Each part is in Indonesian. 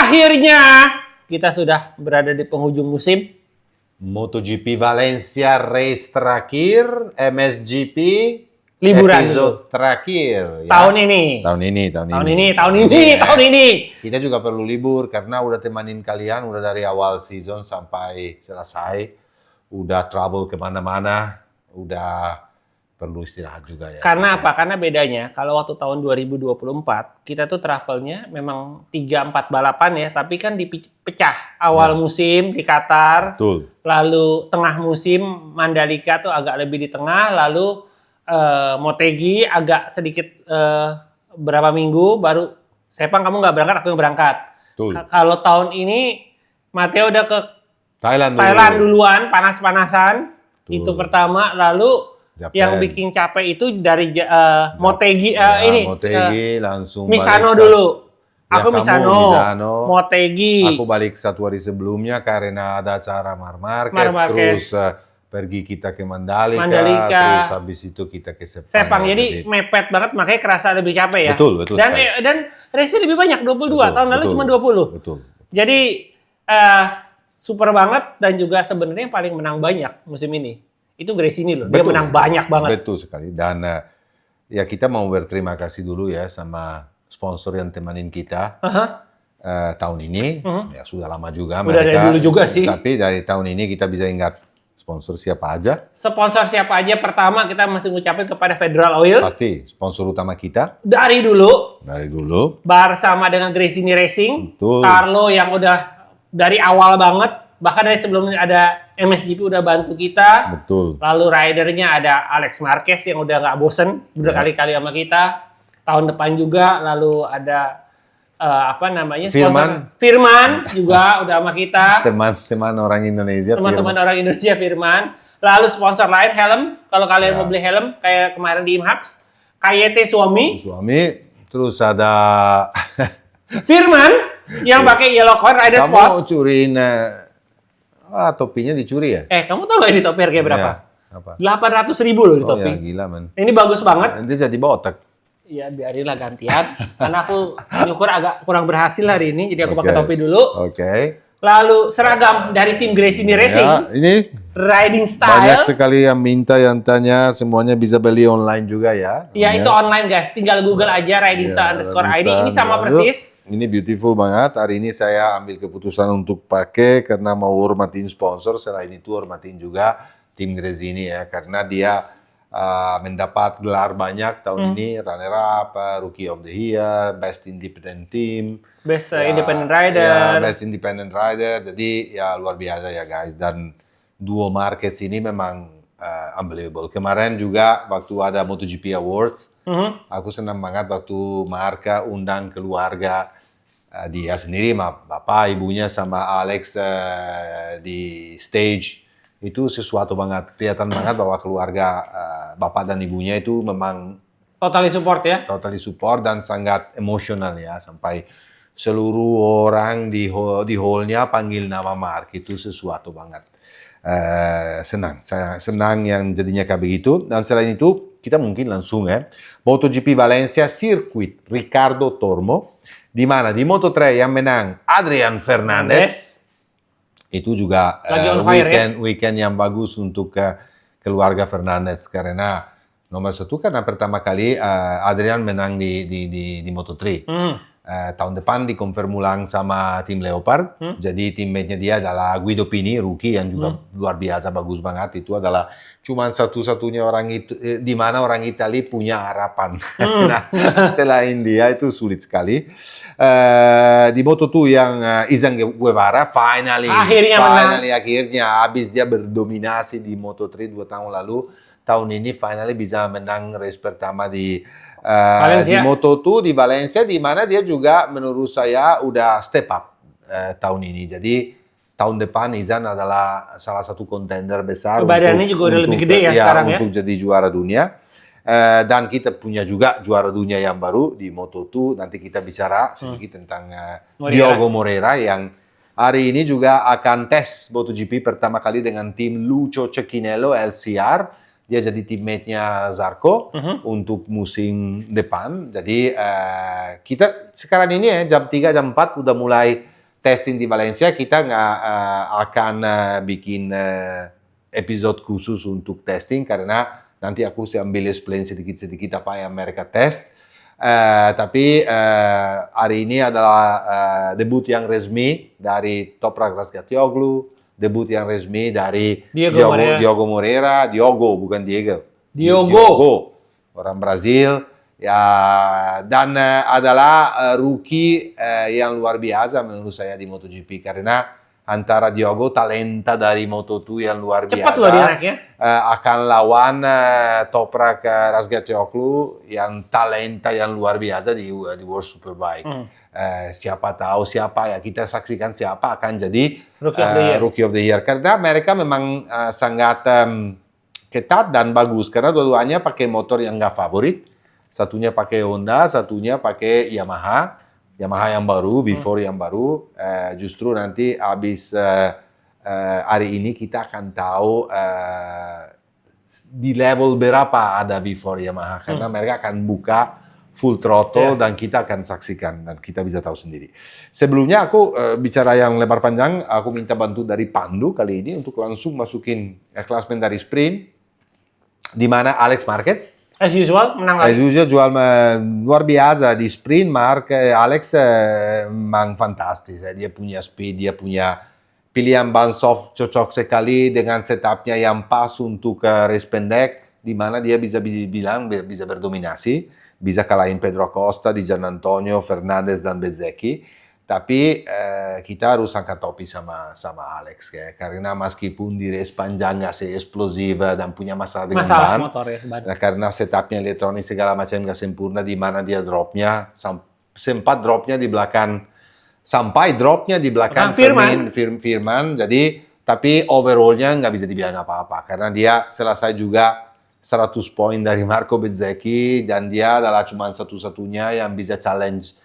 Akhirnya kita sudah berada di penghujung musim. MotoGP Valencia race terakhir, MSGP Liburan episode terakhir. Ya. Tahun ini. Tahun ini. Kita juga perlu libur karena udah temanin kalian, udah dari awal season sampai selesai. Udah travel kemana-mana, udah perlu istirahat juga ya. Karena apa? Karena bedanya, kalau waktu tahun 2024, kita tuh travelnya memang 3-4 balapan ya, tapi kan dipecah. Awal musim di Qatar, Betul. lalu tengah musim Mandalika tuh agak lebih di tengah, lalu Motegi agak sedikit berapa minggu, baru Sepang kamu nggak berangkat, aku yang berangkat. Kalau tahun ini, Matteo udah ke Thailand duluan, panas-panasan. Itu pertama, lalu Japan. Yang bikin capek itu dari Motegi Motegi langsung Misano dulu. Aku Misano, Motegi. Aku balik 1 hari sebelumnya karena ada acara Mar Marquez. Terus pergi kita ke Mandalika. Terus habis itu kita ke Sepang. Jadi mepet banget, makanya kerasa lebih capek ya. Betul. Dan race lebih banyak, 22. Tahun lalu cuma 20. Betul. Jadi super banget, dan juga sebenarnya yang paling menang banyak musim ini itu Gresini loh. Dia menang banyak banget. Betul sekali. Dan ya kita mau berterima kasih dulu ya sama sponsor yang temanin kita tahun ini. Ya sudah lama juga mereka. Udah dari dulu juga sih. Tapi dari tahun ini kita bisa ingat sponsor siapa aja. Sponsor siapa aja? Pertama kita masih ngucapin kepada Federal Oil. Pasti sponsor utama kita. Dari dulu. Bersama dengan Gresini Racing. Betul. Carlo yang udah dari awal banget. Bahkan dari sebelumnya ada MSGP udah bantu kita. Betul. Lalu ridernya ada Alex Marquez yang udah nggak bosen, udah kali-kali sama kita. Tahun depan juga. Lalu ada Firman juga udah sama kita. Teman-teman orang Indonesia. Teman-teman orang Indonesia Firman. Lalu sponsor lain helm. Kalau kalian mau beli helm kayak kemarin di IMHAX, KYT Suami. Terus ada Firman yang pakai Yellow Cone Rider Sport. Kamu curiin topinya dicuri ya? Kamu tahu nggak ini topi harganya berapa? Apa? 800.000 loh di topi. Ya, gila man. Ini bagus banget. Nanti jadi botak. Iya, biarinlah gantian. Karena aku nyukur agak kurang berhasil hari ini, jadi aku pakai topi dulu. Lalu seragam dari tim Gresini Racing. Ya, ini riding style. Banyak sekali yang minta, yang tanya, semuanya bisa beli online juga ya. Iya, itu online guys. Tinggal Google aja riding style _ID. Ini sama persis. Ini beautiful banget. Hari ini saya ambil keputusan untuk pakai karena mau hormatin sponsor. Selain itu hormatin juga tim Gresini ya, karena dia mendapat gelar banyak tahun ini, runner up, Rookie of the Year, Best Independent Team, Best Independent Rider. Best Independent Rider. Jadi ya luar biasa ya guys. Dan Duo Marquez ini memang unbelievable. Kemarin juga waktu ada MotoGP Awards, aku senang banget waktu Marca undang keluarga dia sendiri, bapak, ibunya, sama Alex di stage. Itu sesuatu banget, kelihatan banget bahwa keluarga bapak dan ibunya itu memang totally support ya? Totally support dan sangat emosional ya, sampai seluruh orang di hall-nya panggil nama Mark. Itu sesuatu banget. Saya senang yang jadinya kayak begitu. Dan selain itu, kita mungkin langsung MotoGP Valencia Circuit Ricardo Tormo, di mana di Moto3 yang menang Adrian Fernandez. Itu juga weekend yang bagus untuk keluarga Fernandez, karena nomor 1 karena pertama kali Adrian menang di Moto3. Tahun depan dikonfirm ulang sama tim Leopard. Jadi teammate-nya dia adalah Guido Pini, rookie yang juga luar biasa bagus banget. Itu adalah cuma satu-satunya orang itu di mana orang Italia punya harapan. Nah, selain dia itu sulit sekali. Di Moto2 yang Izan Guevara akhirnya habis dia berdominasi di Moto3 2 tahun lalu. Tahun ini finally bisa menang race pertama di Moto2 di Valencia, di mana dia juga menurut saya udah step up tahun ini. Jadi tahun depan Izan adalah salah satu kontender besar. Badannya juga udah lebih gede ya sekarang untuk jadi juara dunia. Dan kita punya juga juara dunia yang baru di Moto2. Nanti kita bicara sedikit tentang Diogo Moreira yang hari ini juga akan tes MotoGP pertama kali dengan tim Lucio Cecchinello LCR. Dia jadi teammate-nya Zarco untuk musim depan. Jadi kita sekarang ini jam 3, jam 4 udah mulai testing di Valencia, kita nggak akan bikin episode khusus untuk testing karena nanti aku ambil explain sedikit-sedikit apa yang mereka test. Tapi hari ini adalah debut yang resmi dari Toprak Razgatlioglu, debut yang resmi dari Diogo Moreira, bukan Diogo, orang Brazil. Ya, dan adalah rookie yang luar biasa menurut saya di MotoGP karena antara Diogo talenta dari Moto2 yang luar biasa. Cepat loh dia naik ya. Akan lawan Toprak Razgatlioglu yang talenta yang luar biasa di World Superbike. Siapa tahu siapa ya, kita saksikan siapa akan jadi Rookie of the Year. Karena mereka memang sangat ketat dan bagus karena dua-duanya pakai motor yang nggak favorit. Satunya pakai Honda, satunya pakai Yamaha yang baru, V4 yang baru. Justru nanti habis hari ini kita akan tahu di level berapa ada V4 Yamaha karena mereka akan buka full throttle dan kita akan saksikan dan kita bisa tahu sendiri. Sebelumnya aku bicara yang lebar panjang, aku minta bantu dari Pandu kali ini untuk langsung masukin klasmen dari sprint di mana Alex Marquez as usual menang lagi. As usual jual luar biasa di sprint. Alex memang fantastis. Dia punya speed, dia punya pilihan ban soft cocok sekali dengan setupnya yang pas untuk race pendek, di mana dia bisa berdominasi, bisa kalahin Pedro Acosta, di Gian Antonio, Fernandez dan Bezzecchi. Tapi kita harus angkat topi sama Alex ya, karena meskipun di race panjang nggak se-eksplosif dan punya masalah dengan ban, motor ya, karena setupnya elektronik segala macam nggak sempurna, di mana dia sempat dropnya di belakang, sampai dropnya di belakang Firman. Jadi tapi overallnya nggak bisa dibilang apa-apa karena dia selesai juga 100 poin dari Marco Bezzecchi dan dia adalah cuma satu-satunya yang bisa challenge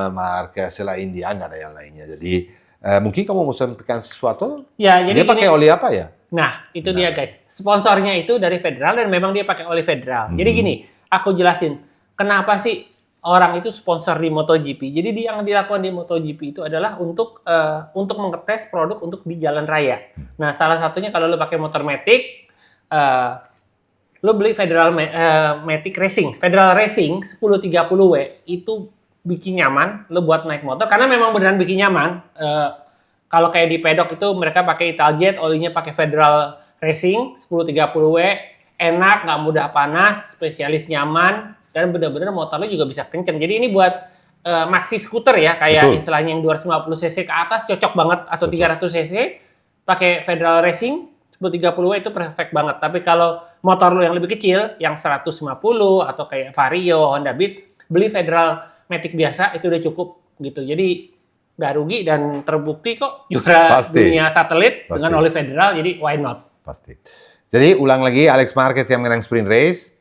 Mark. Selain dia nggak ada yang lainnya. Jadi mungkin kamu mau sampaikan sesuatu? Ya, jadi dia pakai oli apa ya? Nah, itu dia guys. Sponsornya itu dari Federal dan memang dia pakai oli Federal. Jadi gini, aku jelasin kenapa sih orang itu sponsor di MotoGP. Jadi yang dilakukan di MotoGP itu adalah untuk mengetes produk untuk di jalan raya. Nah, salah satunya kalau lo pakai motor Matic, lo beli Federal Matic Racing, Federal Racing 1030W itu bikin nyaman lo buat naik motor karena memang beneran bikin nyaman. Kalau kayak di pedok itu mereka pakai Italjet, olinya pakai Federal Racing 1030W, enak, nggak mudah panas, spesialis nyaman dan bener-bener motor lo juga bisa kenceng. Jadi ini buat maxi scooter ya, kayak istilahnya yang 250 cc ke atas cocok banget, atau 300 cc pakai Federal Racing 1030W itu perfect banget. Tapi kalau motor lo yang lebih kecil, yang 150 atau kayak Vario, Honda Beat, beli Federal Matic biasa itu udah cukup gitu. Jadi nggak rugi dan terbukti kok juara dunia satelit dengan oli Federal. Jadi why not? Pasti. Jadi ulang lagi, Alex Marquez yang menang sprint race.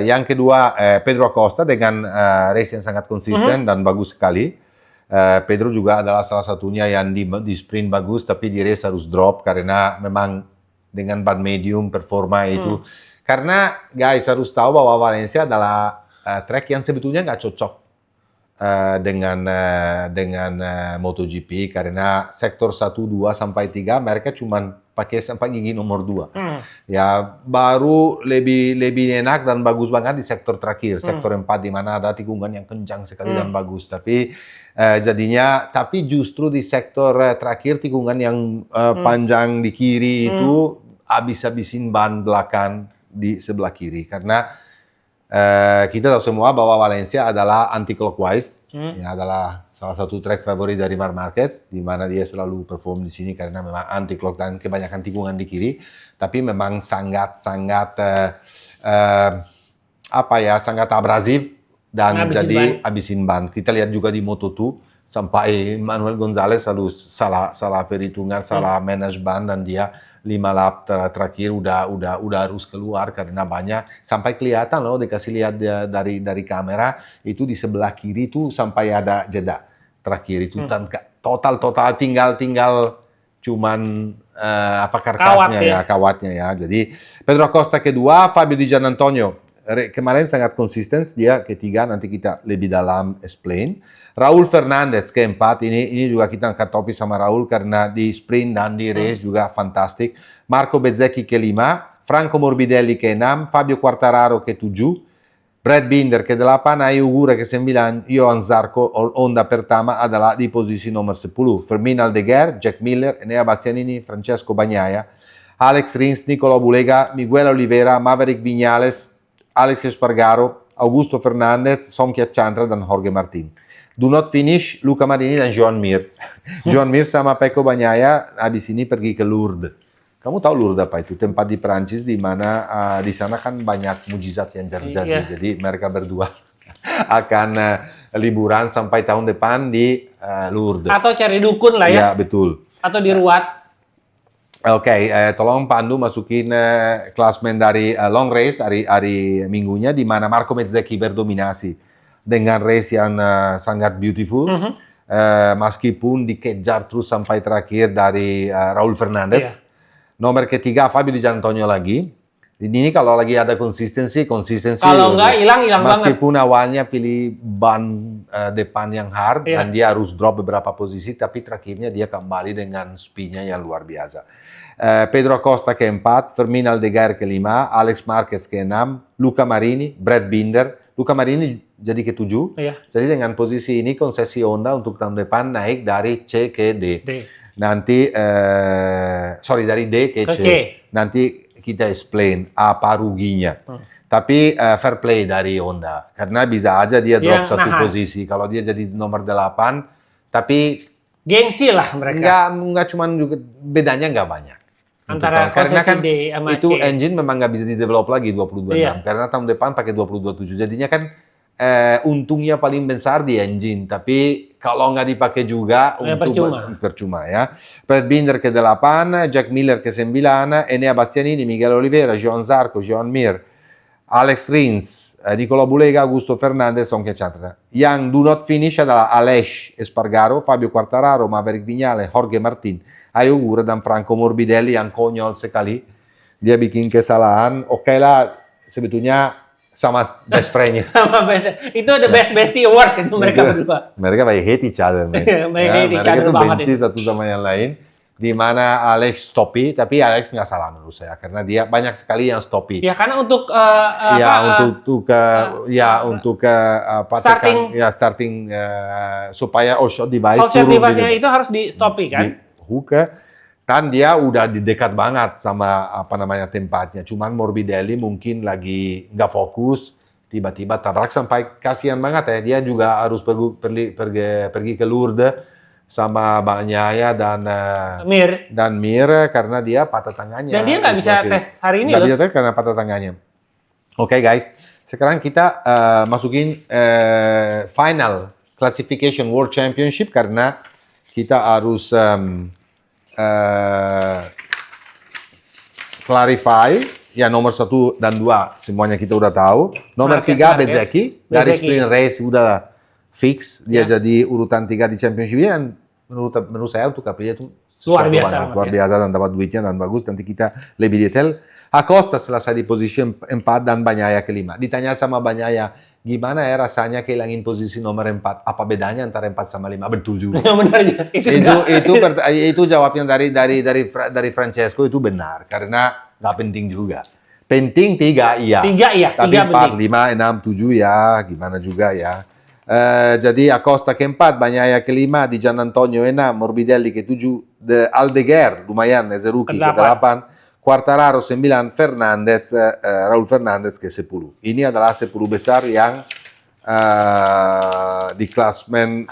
Yang kedua Pedro Acosta dengan race yang sangat konsisten dan bagus sekali. Pedro juga adalah salah satunya yang di sprint bagus, tapi di race harus drop karena memang dengan ban medium performa itu. Karena guys harus tahu bahwa Valencia adalah track yang sebetulnya nggak cocok dengan MotoGP karena sektor 1, 2 sampai 3 mereka cuma pakai sampai gigi nomor 2. Ya baru lebih enak dan bagus banget di sektor terakhir, sektor 4 di mana ada tikungan yang kencang sekali dan bagus. Tapi tapi justru di sektor terakhir tikungan yang panjang di kiri itu habis-habisin ban belakang di sebelah kiri karena kita tahu semua bahwa Valencia adalah anti-clockwise, ya, adalah salah satu track favorit dari Marc Marquez, di mana dia selalu perform di sini karena memang anti-clock dan kebanyakan tikungan di kiri, tapi memang sangat sangat abrasif dan jadi habisin ban. Kita lihat juga di Moto2 sampai Manuel Gonzalez selalu salah perhitungan, salah manage ban dan dia 5 lap terakhir udah harus keluar karena banyak sampai kelihatan loh, dikasih lihat dari kamera itu di sebelah kiri itu sampai ada jeda terakhir itu total tinggal cuman karkasnya kawatnya ya. Jadi Pedro Acosta kedua, Fabio Di Giannantonio kemarin sangat konsisten, dia ketiga, nanti kita lebih dalam explain. Raul Fernandez keempat, ini juga kita angkat topi sama Raul karena di sprint dan di race juga fantastik. Marco Bezzecchi kelima, Franco Morbidelli keenam, Fabio Quartararo ketujuh, Brad Binder ke-8, Ayu Gura ke-9, Johan Zarco, Honda pertama adalah di posisi nomor 10. Fermin Aldeguer, Jack Miller, Enea Bastianini, Francesco Bagnaia, Alex Rins, Nicolò Bulega, Miguel Oliveira, Maverick Viñales, Alex Espargaro, Augusto Fernandez, Sonkia Chantra dan Jorge Martin. Do not finish, Luca Marini dan Joan Mir. Joan Mir sama Pecco Bagnaia habis ini pergi ke Lourdes. Kamu tahu Lourdes apa itu? Tempat di Prancis di mana di sana kan banyak mujizat yang terjadi. Iya. Jadi mereka berdua akan liburan sampai tahun depan di Lourdes. Atau cari dukun lah ya. Ya, betul. Atau diruat. Oke, tolong Pandu masukin klasmen dari long race hari minggunya di mana Marco Bezzecchi berdominasi dengan race yang sangat beautiful. Meskipun dikejar terus sampai terakhir dari Raul Fernandez. Iya. Nomor ketiga Fabio Di Giannantonio lagi. Ini kalau lagi ada konsistensi. Kalau enggak hilang banget. Meskipun awalnya pilih ban depan yang hard dan dia harus drop beberapa posisi, tapi terakhirnya dia kembali dengan speednya yang luar biasa. Pedro Acosta keempat, Fermin Aldeguer kelima, Alex Marquez keenam, Luca Marini, Brad Binder. Luca Marini jadi ketujuh. Iya. Jadi dengan posisi ini konsesi Honda untuk tahun depan naik dari C ke D. Nanti, dari D ke C. Nanti kita explain apa ruginya. Tapi fair play dari Honda. Karena bisa aja dia drop satu posisi. Kalau dia jadi nomor 8, tapi gengsi lah mereka. Enggak cuman juga, bedanya nggak banyak. Antara karena kan D sama itu C. engine memang nggak bisa di-develop lagi 22.6. Karena tahun depan pakai 22.7. Jadinya kan untungnya paling besar di engine, tapi kalau nggak dipakai juga percuma ya. Brad Binder ke-8, Jack Miller ke-9, Enea Bastianini, Miguel Oliveira, Johan Zarco, Joan Mir, Alex Rins, Nicolò Bulega, Augusto Fernandez, Sonkia Chantra. Yang do not finish adalah Aleix Espargaro, Fabio Quartararo, Maverick Viñales, Jorge Martin, Ayu Gura dan Franco Morbidelli yang konyol sekali. Dia bikin kesalahan, oke lah sebetulnya sama best friend-nya. Itu the best bestie award itu mereka berdua. Mereka hate each other. Mereka tuh benci satu sama yang lain. Di mana Alex stopi, tapi Alex nggak salah menurut saya karena dia banyak sekali yang stopi. Ya karena untuk starting supaya all shot device itu harus di stopi kan? Kan dia udah di dekat banget sama tempatnya. Cuman Morbidelli mungkin lagi nggak fokus, tiba-tiba tabrak sampai kasihan banget ya. Dia juga harus pergi ke Lourdes sama Bagnaia dan Mir karena dia patah tangannya. Dan dia nggak bisa tes hari ini loh. Nggak bisa tes karena patah tangannya. Oke, guys, sekarang kita masukin final classification World Championship karena kita harus clarify ya nomor 1 dan 2 semuanya kita udah tahu. Nomor 3 Bezzecchi dari sprint race udah fix dia jadi urutan 3 di championship dan menurut saya untuk Aprilia itu luar biasa dan dapat duitnya dan bagus. Nanti kita lebih detail. Acosta selesai di posisi 4 dan Bagnaia ke-5. Ditanya sama Bagnaia, gimana ya rasanya kehilangan posisi nomor 4? Apa bedanya antara 4 sama 5? Betul juga. Benar ya. Itu jawabnya dari Francesco itu benar karena nggak penting juga. Penting 3 iya. 3 iya. Tapi 4, 5, 6, 7 ya gimana juga ya. Jadi Acosta ke-4, Bagnaia ke-5, Di Giannantonio 6, Morbidelli ke-7, Aldeguer lumayan as a rookie ke-8. Quartararo 9, Raul Fernandez ke-10. Ini adalah 10 besar yang di klasmen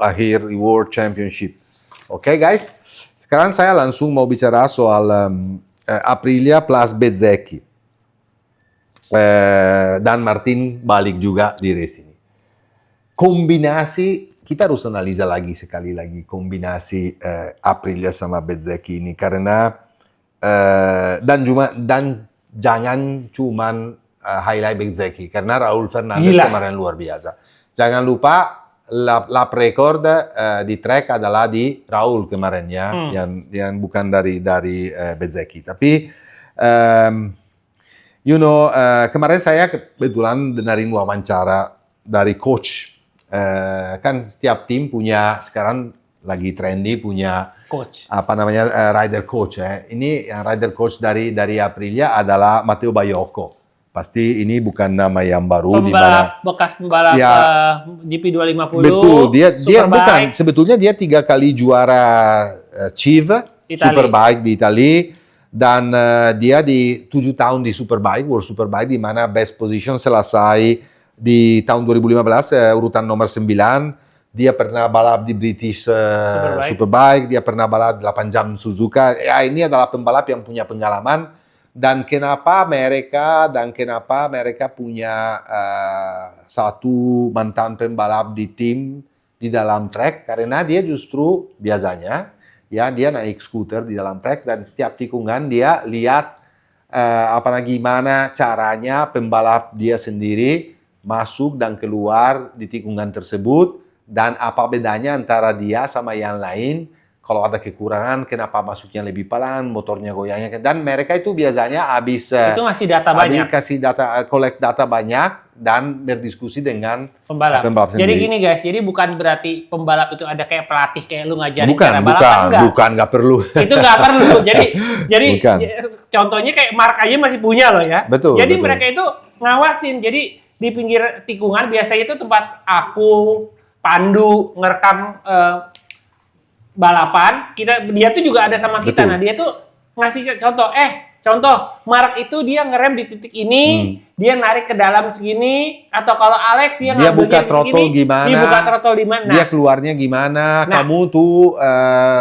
akhir World Championship. Oke, guys, sekarang saya langsung mau bicara soal Aprilia plus Bezzecchi. Dan Martin balik juga di race ini. Kombinasi, kita harus analisa lagi sekali lagi kombinasi Aprilia sama Bezzecchi ini karena dan jangan cuman highlight Bezzecchi karena Raul Fernandez kemarin luar biasa. Jangan lupa lap record di track adalah di Raul kemarin ya, yang bukan dari Bezzecchi. Tapi Kemarin saya kebetulan dengerin wawancara dari coach. Kan setiap tim punya, sekarang lagi trendy punya Coach. rider coach. Ini yang rider coach dari Aprilia adalah Matteo Baiocco. Pasti ini bukan nama yang baru di mana Bekas pembalap ya, GP 250. betul, dia Superbike. bukan, sebetulnya dia 3 kali juara CIV Superbike di Italia, dan dia di 7 tahun di Superbike, World Superbike, di mana best position selesai di tahun 2015, urutan nomor 9. Dia pernah balap di British Superbike, dia pernah balap 8 jam Suzuka. Ya, ini adalah pembalap yang punya pengalaman. Dan kenapa mereka punya satu mantan pembalap di tim di dalam track? Karena dia justru biasanya ya dia naik skuter di dalam track, dan setiap tikungan dia lihat gimana caranya pembalap dia sendiri masuk dan keluar di tikungan tersebut, dan apa bedanya antara dia sama yang lain. Kalau ada kekurangan, kenapa masuknya lebih pelan, motornya goyangnya. Dan mereka itu biasanya habis itu ngasih data banyak. kasih data, collect data banyak, dan berdiskusi dengan pembalap sendiri. Jadi gini guys, jadi bukan berarti pembalap itu ada kayak pelatih kayak lu ngajarin cara balapan, bukan, nggak perlu. Itu nggak perlu. Jadi Bukan. Contohnya kayak Mark aja masih punya loh ya. Betul. Jadi betul. mereka itu ngawasin. Jadi di pinggir tikungan biasanya itu tempat aku, Pandu ngerekam balapan, dia tuh juga ada sama kita. Betul. Nah, dia tuh ngasih contoh, Mark itu dia ngerem di titik ini, dia narik ke dalam segini, atau kalau Alex dia buka throttle gimana, dia buka throttle di mana, dia keluarnya gimana, kamu tuh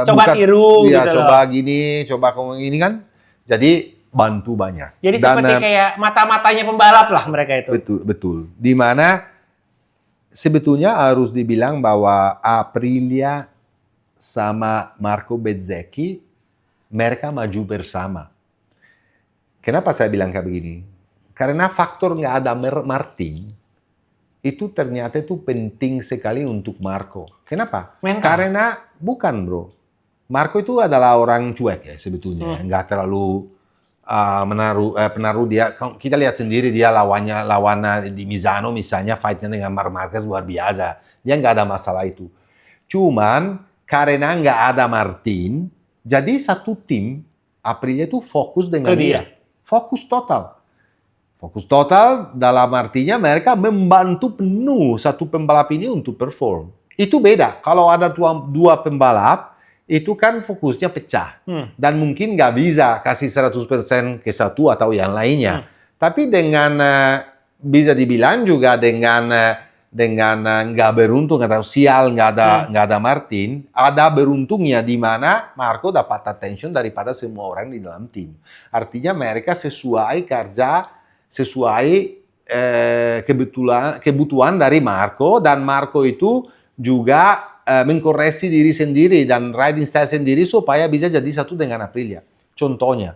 coba tiru ya, gitu coba loh. gini, coba kamu ini kan, jadi bantu banyak. Jadi seperti kayak mata-matanya pembalap lah mereka itu. Betul. Di mana sebetulnya harus dibilang bahwa Aprilia sama Marco Bezzecchi, mereka maju bersama. Kenapa saya bilang kayak begini? Karena faktor nggak ada Martin, itu ternyata itu penting sekali untuk Marco. Kenapa? Mental. Karena bukan bro. Marco itu adalah orang cuek ya sebetulnya. Nggak terlalu penaruh dia. Kita lihat sendiri dia lawannya di Misano misalnya, fightnya dengan Marc Marquez luar biasa. Dia nggak ada masalah itu. Cuman karena nggak ada Martin, jadi satu tim Aprilia itu fokus dengan dia. Fokus total dalam artinya mereka membantu penuh satu pembalap ini untuk perform. Itu beda. Kalau ada dua pembalap, itu kan fokusnya pecah. Dan mungkin nggak bisa kasih 100% ke satu atau yang lainnya. Tapi dengan, bisa dibilang juga dengan nggak beruntung atau sial nggak ada Martin, ada beruntungnya di mana Marco dapat attention daripada semua orang di dalam tim. Artinya mereka sesuai kerja, sesuai kebutuhan dari Marco, dan Marco itu juga mengkoreksi diri sendiri dan riding style sendiri supaya bisa jadi satu dengan Aprilia. Contohnya,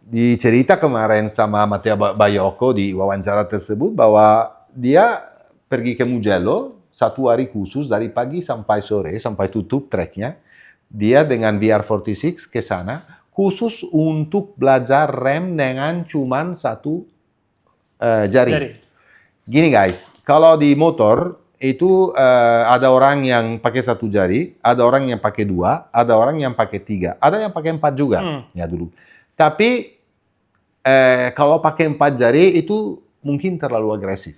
dicerita kemarin sama Matteo Baiocco di wawancara tersebut bahwa dia pergi ke Mugello, satu hari khusus dari pagi sampai sore, sampai tutup treknya. Dia dengan VR46 ke sana, khusus untuk belajar rem dengan cuman satu jari. Gini guys, kalau di motor, itu ada orang yang pakai satu jari, ada orang yang pakai 2, ada orang yang pakai 3, ada yang pakai 4 juga, ya dulu. Tapi kalau pakai 4 jari itu mungkin terlalu agresif.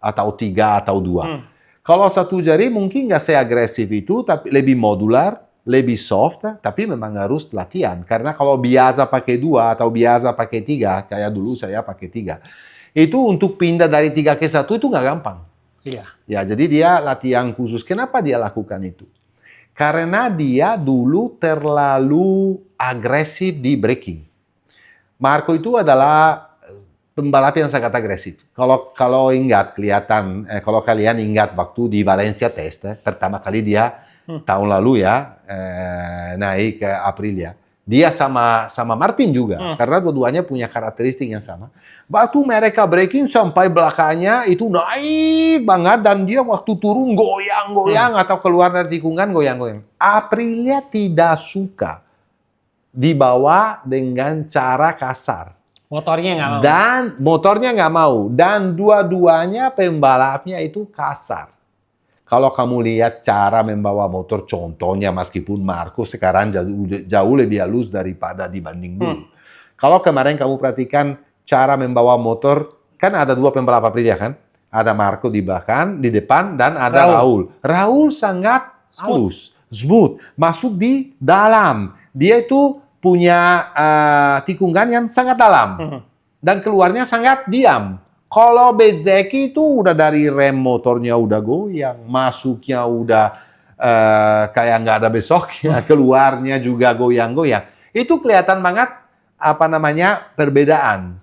Atau 3 atau 2. Kalau satu jari mungkin nggak seagresif itu, tapi lebih modular, lebih soft, tapi memang harus latihan. Karena kalau biasa pakai 2 atau biasa pakai 3, kayak dulu saya pakai 3, itu untuk pindah dari 3 ke 1 itu nggak gampang. Iya. Ya, jadi dia latihan khusus. Kenapa dia lakukan itu? Karena dia dulu terlalu agresif di braking. Marco itu adalah pembalap yang sangat agresif. Kalau ingat kelihatan, kalau kalian ingat waktu di Valencia test, pertama kali dia tahun lalu ya naik ke Aprilia. Dia sama Martin juga, karena dua-duanya punya karakteristik yang sama. Waktu mereka braking sampai belakangnya itu naik banget, dan dia waktu turun goyang-goyang atau keluar dari tikungan goyang-goyang. Aprilia tidak suka dibawa dengan cara kasar. Motornya nggak mau. Dan motornya nggak mau. Dan dua-duanya pembalapnya itu kasar. Kalau kamu lihat cara membawa motor, contohnya meskipun Marco sekarang jauh lebih halus daripada dibanding dulu. Kalau kemarin kamu perhatikan cara membawa motor, kan ada dua pembalap Aprilia kan? Ada Marco di belakang, di depan, dan ada Raul. Raul sangat halus, smooth, masuk di dalam. Dia itu punya tikungan yang sangat dalam. Dan keluarnya sangat diam. Kalau Bezzecchi itu udah dari rem motornya udah goyang, masuknya udah kayak nggak ada besoknya, keluarnya juga goyang-goyang. Itu kelihatan banget perbedaan.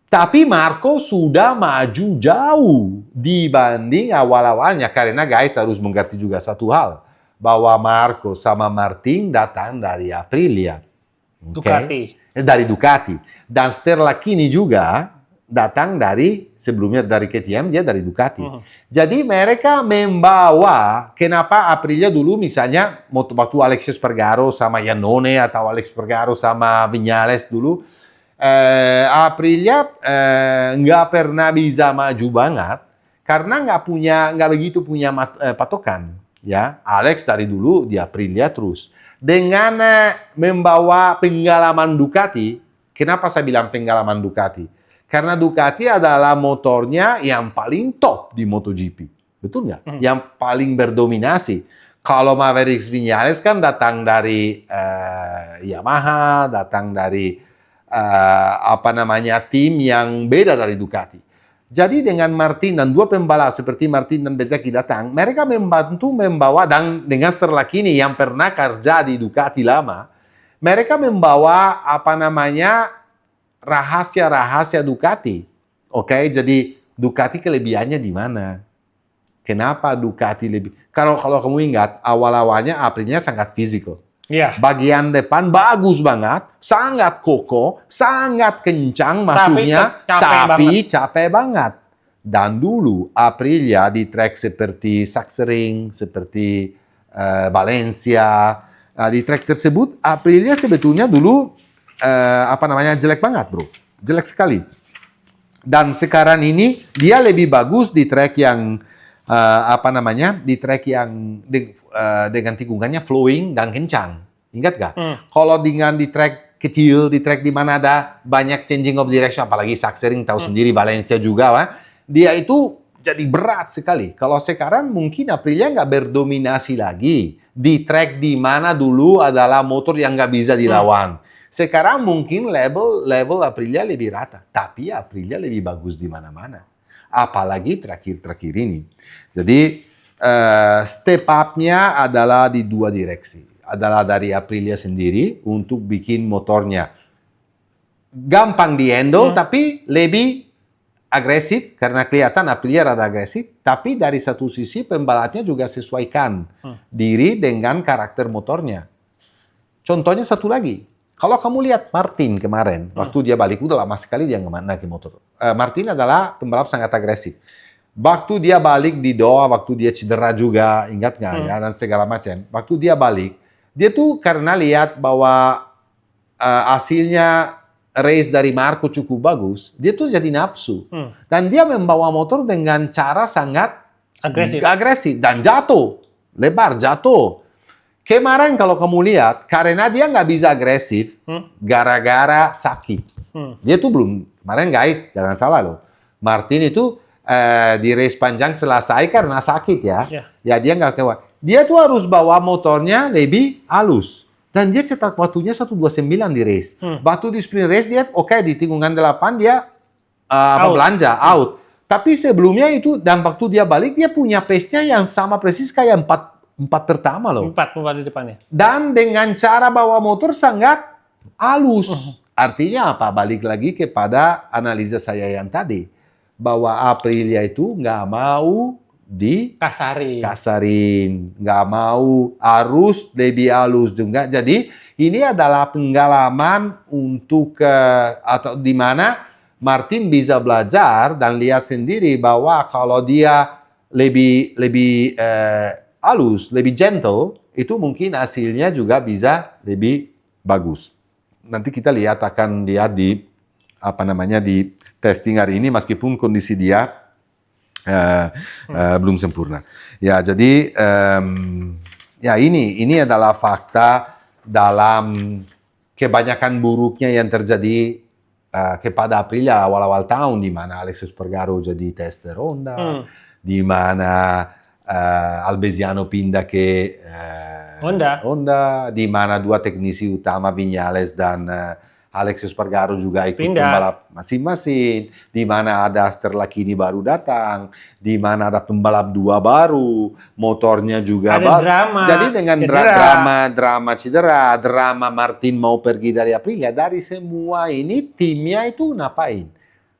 Tapi Marco sudah maju jauh dibanding awal-awalnya. Karena guys harus mengerti juga satu hal. Bahwa Marco sama Martin datang dari Aprilia. Ducati. Dari Ducati. Dan Sterlachini juga datang dari, sebelumnya dari KTM, dia dari Ducati. Jadi mereka membawa, kenapa Aprilia dulu misalnya, waktu Alex Espargaro sama Iannone, atau Alex Espargaro sama Viñales dulu, Aprilia nggak pernah bisa maju banget, karena nggak begitu punya patokan. Ya, Alex dari dulu di Aprilia terus. Dengan membawa pengalaman Ducati, kenapa saya bilang pengalaman Ducati? Karena Ducati adalah motornya yang paling top di MotoGP. Betul nggak? Yang paling berdominasi. Kalau Maverick Viñales kan datang dari Yamaha, datang dari tim yang beda dari Ducati. Jadi dengan Martin dan dua pembalap seperti Martin dan Bezzecchi datang, mereka membantu membawa, dan dengan Sterlachini yang pernah kerja di Ducati lama, mereka membawa rahasia-rahasia Ducati. Oke, jadi Ducati kelebihannya di mana? Kenapa Ducati lebih? Kalau kamu ingat, awal-awalnya Aprilia sangat fisikal. Iya. Bagian depan bagus banget, sangat kokoh, sangat kencang masuknya, tapi capek banget. Dan dulu Aprilia di track seperti Sachsenring, seperti Valencia, di track tersebut Aprilia sebetulnya dulu jelek banget, bro. Jelek sekali. Dan sekarang ini dia lebih bagus di track yang di track yang dengan tikungannya flowing dan kencang. Ingat gak? Kalau dengan di track kecil, di track di mana ada banyak changing of direction, apalagi Sachsenring tahu sendiri, Valencia juga, dia itu jadi berat sekali. Kalau sekarang mungkin Aprilia nggak berdominasi lagi di track di mana dulu adalah motor yang nggak bisa dilawan. Sekarang mungkin level Aprilia lebih rata, tapi Aprilia lebih bagus di mana-mana. Apalagi terakhir ini. Jadi step up-nya adalah di dua direksi. Adalah dari Aprilia sendiri untuk bikin motornya gampang di-handle, tapi lebih agresif, karena kelihatan Aprilia rada agresif, tapi dari satu sisi pembalapnya juga sesuaikan diri dengan karakter motornya. Contohnya satu lagi, kalau kamu lihat Martin kemarin, waktu dia balik, udah lama sekali dia nggak naik motor. Martin adalah pembalap sangat agresif. Waktu dia balik di Doha, waktu dia cedera juga, ingat nggak ya, dan segala macam. Waktu dia balik, dia tuh karena lihat bahwa hasilnya race dari Marco cukup bagus, dia tuh jadi nafsu. Dan dia membawa motor dengan cara sangat agresif dan jatuh, lebar jatuh. Kemarin kalau kamu lihat, karena dia nggak bisa agresif, gara-gara sakit. Dia tuh belum, kemarin guys, jangan salah loh. Martin itu di race panjang selesai karena sakit ya. Ya dia nggak keluar. Dia tuh harus bawa motornya lebih halus. Dan dia cetak waktunya 1:29 di race. Waktu di sprint race dia di tikungan 8 dia belanja, out. Tapi sebelumnya itu, dan waktu dia balik, dia punya pace-nya yang sama persis kayak 4 pertama loh. 4 di depannya. Dan dengan cara bawa motor sangat halus. Artinya apa? Balik lagi kepada analisa saya yang tadi. Bahwa Aprilia itu nggak mau kasarin, nggak mau, harus lebih halus juga. Jadi ini adalah pengalaman untuk atau di mana Martin bisa belajar dan lihat sendiri bahwa kalau dia lebih halus, lebih gentle, itu mungkin hasilnya juga bisa lebih bagus. Nanti kita akan lihat di di testing hari ini meskipun kondisi dia belum sempurna. Ya, jadi ya ini adalah fakta dalam kebanyakan buruknya yang terjadi kepada Aprilia awal-awal tahun, di mana Alex Espargaro jadi tester Honda, di mana Albesiano pindah ke Honda, di mana dua teknisi utama Viñales dan Alex Espargaro juga ikut pembalap masing-masing, di mana ada Sterlachini baru datang, di mana ada pembalap dua baru, motornya juga baru. Jadi dengan drama cedera, drama Martin mau pergi dari Aprilia, dari semua ini timnya itu ngapain?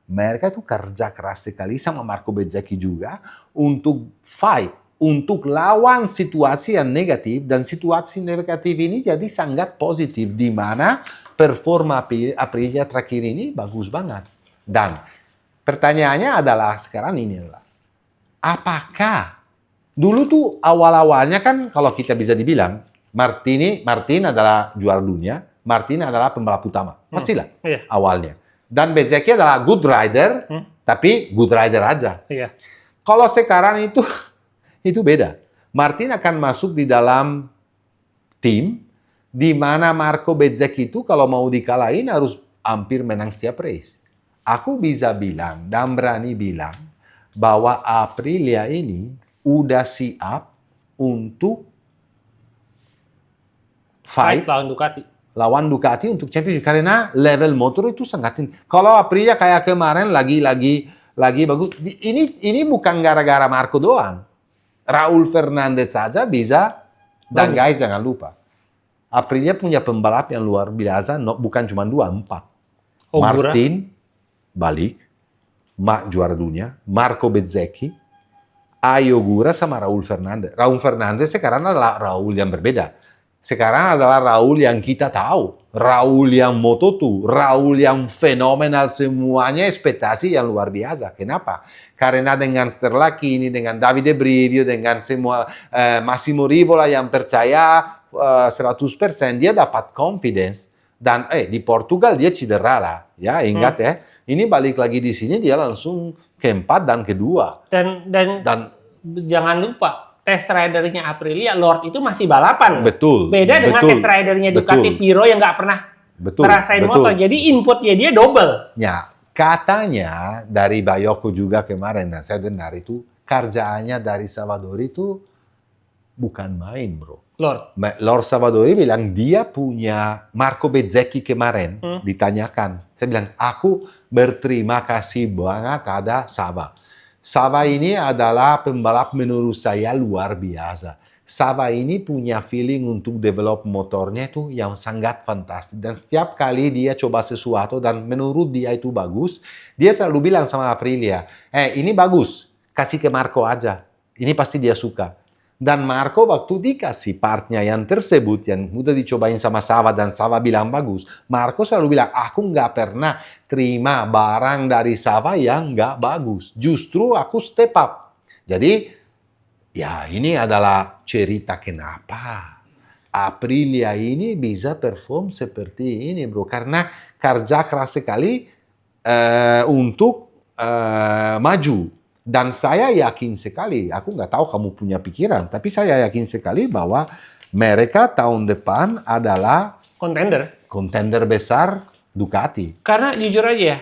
Mereka itu kerja keras sekali sama Marco Bezzecchi juga untuk fight, untuk lawan situasi yang negatif, dan situasi negatif ini jadi sangat positif, di mana performa Aprilia terakhir ini bagus banget. Dan pertanyaannya adalah sekarang ini adalah, apakah dulu tuh awal-awalnya kan kalau kita bisa dibilang Martin adalah juara dunia, Martin adalah pembalap utama, pastilah awalnya. Dan Bezzecchi adalah good rider, tapi good rider aja. Kalau sekarang itu beda. Martin akan masuk di dalam tim di mana Marco Bezzecchi itu kalau mau dikalahin harus hampir menang setiap race. Aku bisa bilang dan berani bilang bahwa Aprilia ini udah siap untuk fight lawan Ducati untuk championship, karena level motor itu sangat tinggi. Kalau Aprilia kayak kemarin lagi bagus, ini bukan gara-gara Marco doang. Raul Fernandez saja bisa, dan guys jangan lupa, Aprilia punya pembalap yang luar biasa, bukan cuma 2, 4. Martin balik, juara dunia, Marco Bezzecchi, Ogura sama Raul Fernandez. Raul Fernandez sekarang adalah Raul yang berbeda. Sekarang adalah Raul yang kita tahu, Raul yang Moto2, Raul yang fenomenal, semuanya ekspektasi yang luar biasa. Kenapa? Karena dengan Sterlachini, dengan Davide Brivio, dengan semua Massimo Rivola yang percaya 100%, dia dapat confidence. Dan di Portugal dia cedera lah, ya ingat ya. Ini balik lagi di sini dia langsung ke-4 dan ke-2. Dan jangan lupa, test ridernya Aprilia, Lord itu masih balapan. Betul. Beda dengan test ridernya Ducati Piro yang nggak pernah ngerasain motor. Jadi inputnya dia double. Ya, katanya dari Baiocco juga kemarin, dan saya dengar itu kerjaannya dari Savadori itu bukan main, bro. Lord Savadori bilang dia punya Marco Bezzecchi kemarin, ditanyakan. Saya bilang, aku berterima kasih banget ada Sava. Sava ini adalah pembalap menurut saya luar biasa. Sava ini punya feeling untuk develop motornya itu yang sangat fantastis. Dan setiap kali dia coba sesuatu dan menurut dia itu bagus, dia selalu bilang sama Aprilia, ini bagus, kasih ke Marco aja. Ini pasti dia suka. Dan Marco waktu dikasih partnya yang tersebut, yang udah dicobain sama Sava dan Sava bilang bagus, Marco selalu bilang, aku nggak pernah terima barang dari Sava yang nggak bagus. Justru aku step up. Jadi, ya ini adalah cerita kenapa Aprilia ini bisa perform seperti ini, bro. Karena kerja keras sekali untuk maju. Dan saya yakin sekali, aku nggak tahu kamu punya pikiran, tapi saya yakin sekali bahwa mereka tahun depan adalah kontender besar Ducati. Karena jujur aja ya,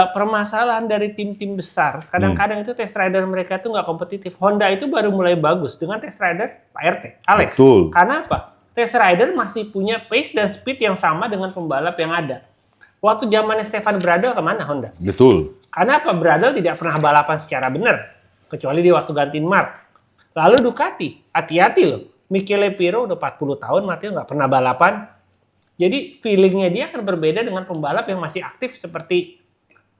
permasalahan dari tim-tim besar, kadang-kadang itu test rider mereka itu nggak kompetitif. Honda itu baru mulai bagus dengan test rider Pak RT, Alex. Betul. Karena apa? Test rider masih punya pace dan speed yang sama dengan pembalap yang ada. Waktu zamannya Stefan Bradl kemana Honda? Betul. Karena apa? Bradl tidak pernah balapan secara benar. Kecuali di waktu gantiin Mark. Lalu Ducati, hati-hati loh. Michele Pirro udah 40 tahun, Matteo nggak pernah balapan. Jadi feelingnya dia akan berbeda dengan pembalap yang masih aktif seperti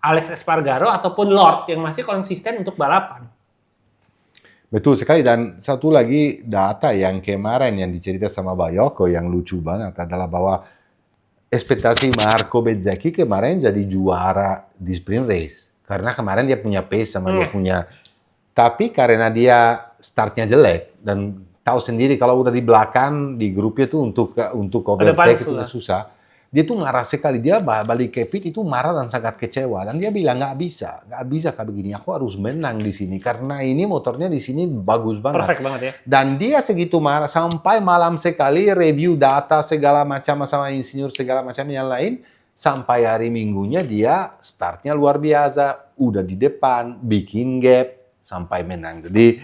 Alex Espargaro ataupun Lord yang masih konsisten untuk balapan. Betul sekali. Dan satu lagi data yang kemarin yang dicerita sama Baiocco yang lucu banget adalah bahwa ekspektasi Marco Bezzecchi kemarin jadi juara di sprint race. Karena kemarin dia punya pace sama dia punya. Tapi karena dia startnya jelek dan tahu sendiri kalau udah di belakang di grupnya tuh untuk overtake itu susah. Dia tuh marah sekali. Dia balik ke pit itu marah dan sangat kecewa. Dan dia bilang, nggak bisa kayak begini. Aku harus menang di sini. Karena ini motornya di sini bagus banget. Perfect banget ya. Dan dia segitu marah sampai malam sekali review data segala macam sama insinyur segala macam yang lain. Sampai hari Minggunya dia startnya luar biasa. Udah di depan, bikin gap, sampai menang. Jadi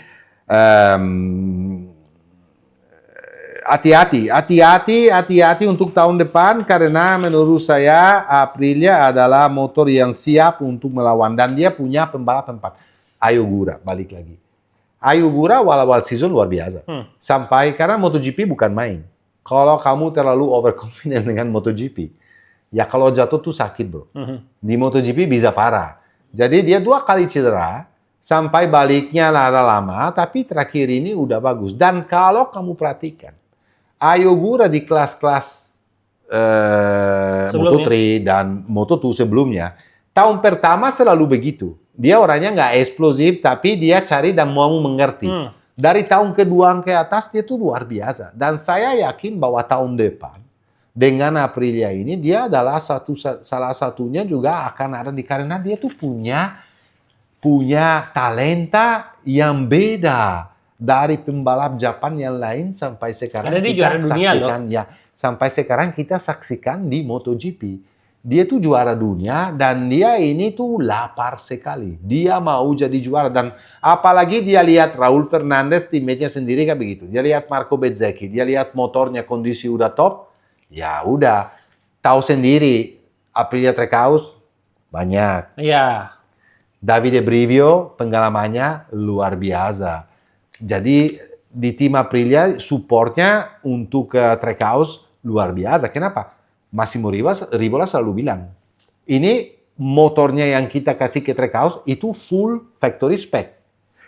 hati-hati untuk tahun depan karena menurut saya Aprilia adalah motor yang siap untuk melawan dan dia punya pembalap 4. Ayogura balik lagi. Ayogura awal-awal season luar biasa. Sampai karena MotoGP bukan main. Kalau kamu terlalu overconfident dengan MotoGP, ya kalau jatuh tuh sakit bro. Di MotoGP bisa parah. Jadi dia 2 kali cedera. Sampai baliknya lama, tapi terakhir ini udah bagus. Dan kalau kamu perhatikan, Ayogura di kelas-kelas Moto3 dan Moto2 sebelumnya, tahun pertama selalu begitu. Dia orangnya nggak eksplosif, tapi dia cari dan mau mengerti. Dari tahun kedua ke atas, dia tuh luar biasa. Dan saya yakin bahwa tahun depan, dengan Aprilia ini, dia adalah salah satunya juga akan ada karena dia tuh punya talenta yang beda dari pembalap Jepang yang lain sampai sekarang kita saksikan ya. Sampai sekarang kita saksikan di MotoGP. Dia tuh juara dunia dan dia ini tuh lapar sekali. Dia mau jadi juara dan apalagi dia lihat Raul Fernandez teammate-nya sendiri kayak begitu. Dia lihat Marco Bezzecchi, dia lihat motornya kondisi udah top. Ya udah, tahu sendiri Aprilia Trackhouse banyak. Iya. Davide Brivio pengalamannya luar biasa. Jadi di tim Aprilia supportnya untuk Trackhouse luar biasa. Kenapa? Massimo Rivola selalu bilang, ini motornya yang kita kasih ke Trackhouse itu full factory spec.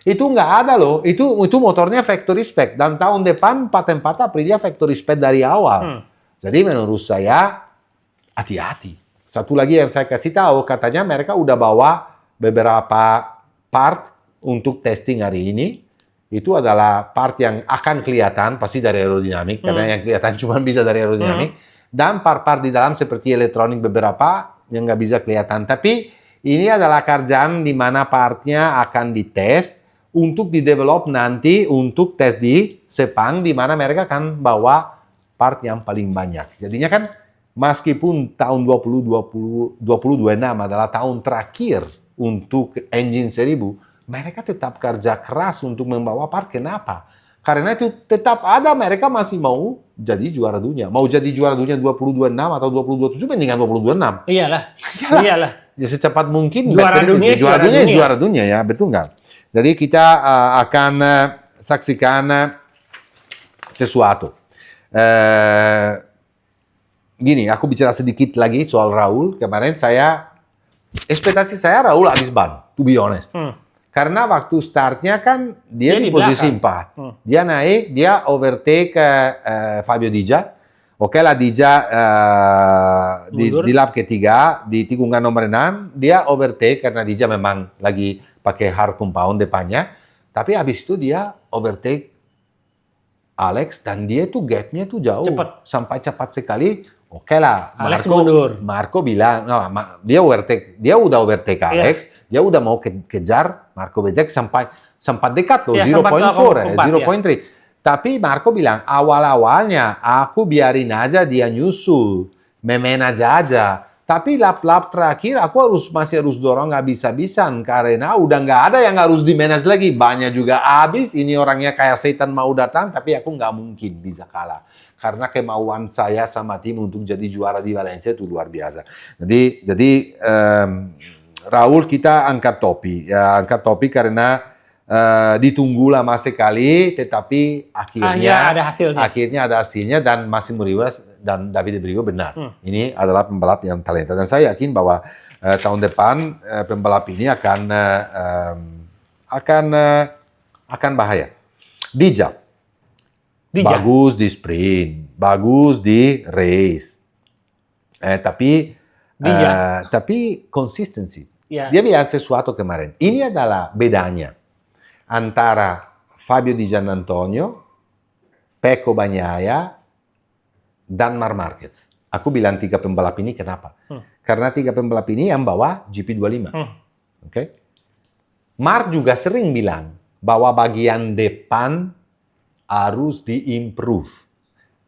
Itu nggak ada loh, itu motornya factory spec. Dan tahun depan 4 Aprilia factory spec dari awal. Jadi menurut saya hati-hati. Satu lagi yang saya kasih tahu, katanya mereka udah bawa beberapa part untuk testing hari ini. Itu adalah part yang akan kelihatan pasti dari aerodinamik karena yang kelihatan cuma bisa dari aerodinamik dan part-part di dalam seperti elektronik beberapa yang nggak bisa kelihatan. Tapi ini adalah kerjaan di mana partnya akan dites untuk di-develop nanti untuk tes di Sepang di mana mereka akan bawa part yang paling banyak. Jadinya kan meskipun tahun 2026 adalah tahun terakhir untuk engine 1000, mereka tetap kerja keras untuk membawa part. Kenapa? Karena itu tetap ada mereka masih mau jadi juara dunia. Mau jadi juara dunia 2026 atau 2027, mendingan 2026. Iyalah. Ya secepat mungkin. Juara dunia ya, betul nggak? Jadi kita akan saksikan sesuatu. Gini, aku bicara sedikit lagi soal Raul. Kemarin ekspektasi saya Raul habis ban, to be honest. Karena waktu startnya kan dia di posisi 4. Dia naik, dia overtake Fabio Dija. Oke lah Dija di lap ketiga, di tikungan nomor 6, dia overtake karena Dija memang lagi pakai hard compound depannya. Tapi habis itu dia overtake Alex dan dia tuh gapnya tuh jauh. Sampai cepat sekali. Oke lah, Marco bilang, no, dia udah overtake Alex, dia udah mau kejar Marco Bezzecchi sempat dekat loh, 0.4 0.3. Tapi Marco bilang, awal-awalnya aku biarin aja dia nyusul, memanage aja. Tapi lap-lap terakhir aku masih harus dorong habis-habisan karena udah nggak ada yang harus di-manage lagi. Banyak juga habis, ini orangnya kayak setan mau datang, tapi aku nggak mungkin bisa kalah. Karena kemauan saya sama tim untuk jadi juara di Valencia itu luar biasa. Jadi Raul kita angkat topi. Ya, angkat topi karena ditunggu lama sekali, tetapi akhirnya ada hasilnya dan Massimo Rivola dan Davide Brivio benar. Ini adalah pembalap yang talenta dan saya yakin bahwa tahun depan pembalap ini akan bahaya. Dija. Bagus di sprint, bagus di race, tapi konsistensi. Dia bilang sesuatu kemarin. Ini adalah bedanya antara Fabio Di Giannantonio, Pecco Bagnaia, dan Marc Marquez. Aku bilang 3 pembalap ini kenapa? Karena 3 pembalap ini yang bawa GP25. Oke? Mark juga sering bilang bahwa bagian depan harus diimprove.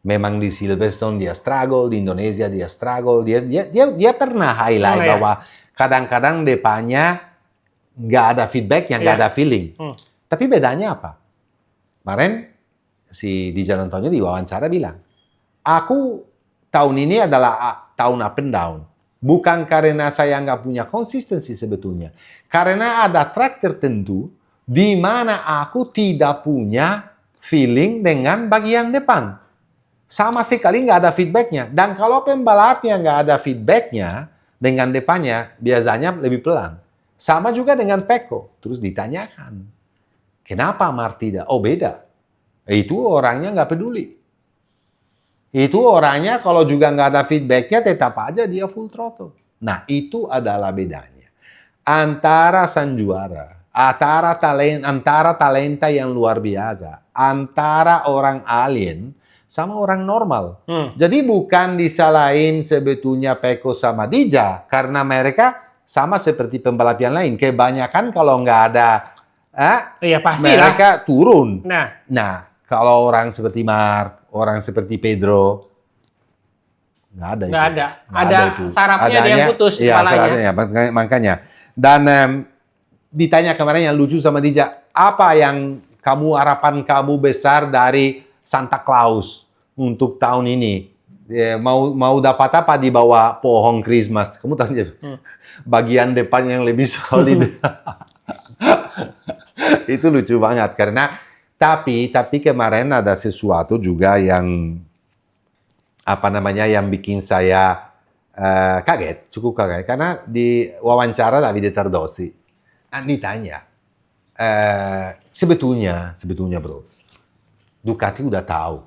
Memang di Silverstone dia struggle, di Indonesia dia struggle. Dia pernah highlight bahwa kadang-kadang depannya nggak ada feedback, yang nggak ada feeling. Tapi bedanya apa? Kemarin si Di Jalan Antonio di wawancara bilang, aku tahun ini adalah tahun up and down. Bukan karena saya nggak punya konsistensi sebetulnya. Karena ada track tertentu di mana aku tidak punya feeling dengan bagian depan. Sama sekali nggak ada feedbacknya. Dan kalau pembalapnya nggak ada feedbacknya dengan depannya, biasanya lebih pelan. Sama juga dengan Pecco. Terus ditanyakan, kenapa Mark tidak? Oh beda. Itu orangnya nggak peduli. Itu orangnya kalau juga nggak ada feedbacknya tetap aja dia full throttle. Nah itu adalah bedanya. Antara sang juara, antara talenta yang luar biasa, antara orang alien sama orang normal. Jadi bukan disalahin sebetulnya Pecco sama Dija, karena mereka sama seperti pembalap yang lain. Kebanyakan kalau nggak ada, mereka turun. Nah, kalau orang seperti Mark, orang seperti Pedro, nggak ada itu. Ada itu. Sarafnya dia yang putus. Iya, sarafnya. Makanya. Dan ditanya kemarin yang lucu sama Dija, apa yang harapan kamu besar dari Santa Claus untuk tahun ini? Mau dapat apa di bawah pohon Christmas? Kamu tahu aja. Bagian depan yang lebih solid. Itu lucu banget karena tapi kemarin ada sesuatu juga yang yang bikin saya kaget, cukup kaget karena di wawancara Davide Tardozzi ditanya sebetulnya bro, Ducati udah tahu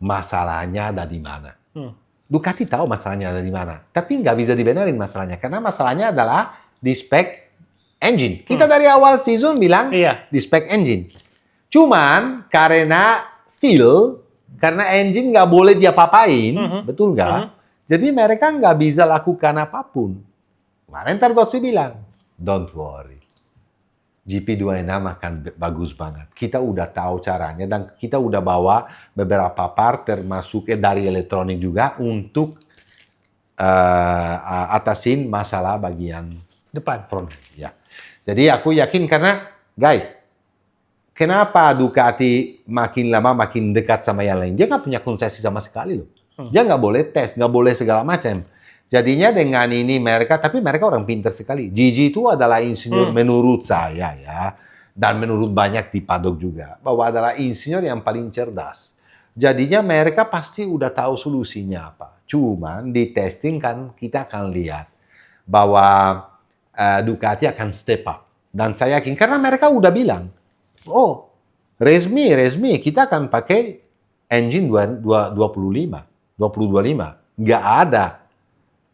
masalahnya ada di mana. Ducati tahu masalahnya ada di mana, tapi nggak bisa dibenerin masalahnya karena masalahnya adalah di spek engine. Kita dari awal season bilang di spek engine. Cuman karena karena engine nggak boleh dia papain, betul nggak? Jadi mereka nggak bisa lakukan apapun. Kemarin Tardozzi bilang, don't worry, GP26 akan bagus banget. Kita udah tahu caranya dan kita udah bawa beberapa part termasuk dari elektronik juga untuk atasin masalah bagian depan. Front. Ya. Jadi aku yakin karena guys, kenapa Ducati makin lama makin dekat sama yang lain? Dia nggak punya konsesi sama sekali loh. Dia nggak boleh tes, nggak boleh segala macam. Jadinya dengan ini tapi mereka orang pintar sekali. Gigi itu adalah insinyur menurut saya ya, dan menurut banyak di paddock juga, bahwa adalah insinyur yang paling cerdas. Jadinya mereka pasti udah tahu solusinya apa. Cuman di testing kan kita akan lihat bahwa Ducati akan step up. Dan saya yakin karena mereka udah bilang, oh, resmi, kita akan pakai engine 2025. Nggak ada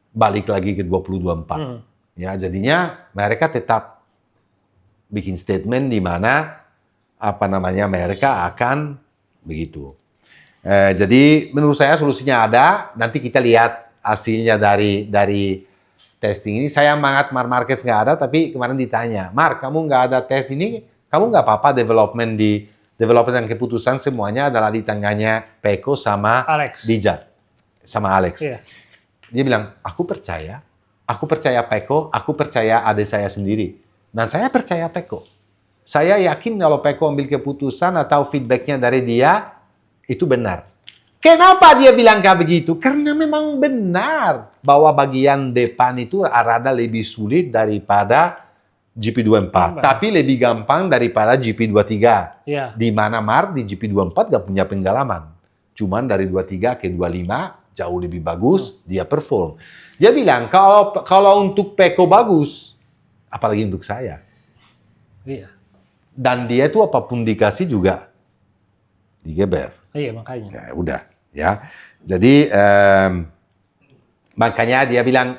balik lagi ke 2024. Ya, jadinya mereka tetap bikin statement di mana mereka akan begitu. Jadi menurut saya solusinya ada. Nanti kita lihat hasilnya dari testing ini. Sayang banget Marc Marquez nggak ada, tapi kemarin ditanya, Marc, kamu nggak ada tes ini, kamu nggak apa-apa development dan keputusan semuanya adalah di tangannya Pecco sama Dija, sama Alex. Iya. Dia bilang, aku percaya Pecco, aku percaya adik saya sendiri. Dan saya percaya Pecco. Saya yakin kalau Pecco ambil keputusan atau feedbacknya dari dia, itu benar. Kenapa dia bilang kayak begitu? Karena memang benar bahwa bagian depan itu rada lebih sulit daripada GP24. Tapi lebih gampang daripada GP23. Yeah. Di mana Marc di GP24 gak punya pengalaman. Cuman dari 23 ke 25 jauh lebih bagus, dia perform. Dia bilang, kalau untuk Pecco bagus, apalagi untuk saya. Iya. Dan dia itu apapun dikasih juga digeber. Iya, makanya. Ya, udah. Ya, jadi makanya dia bilang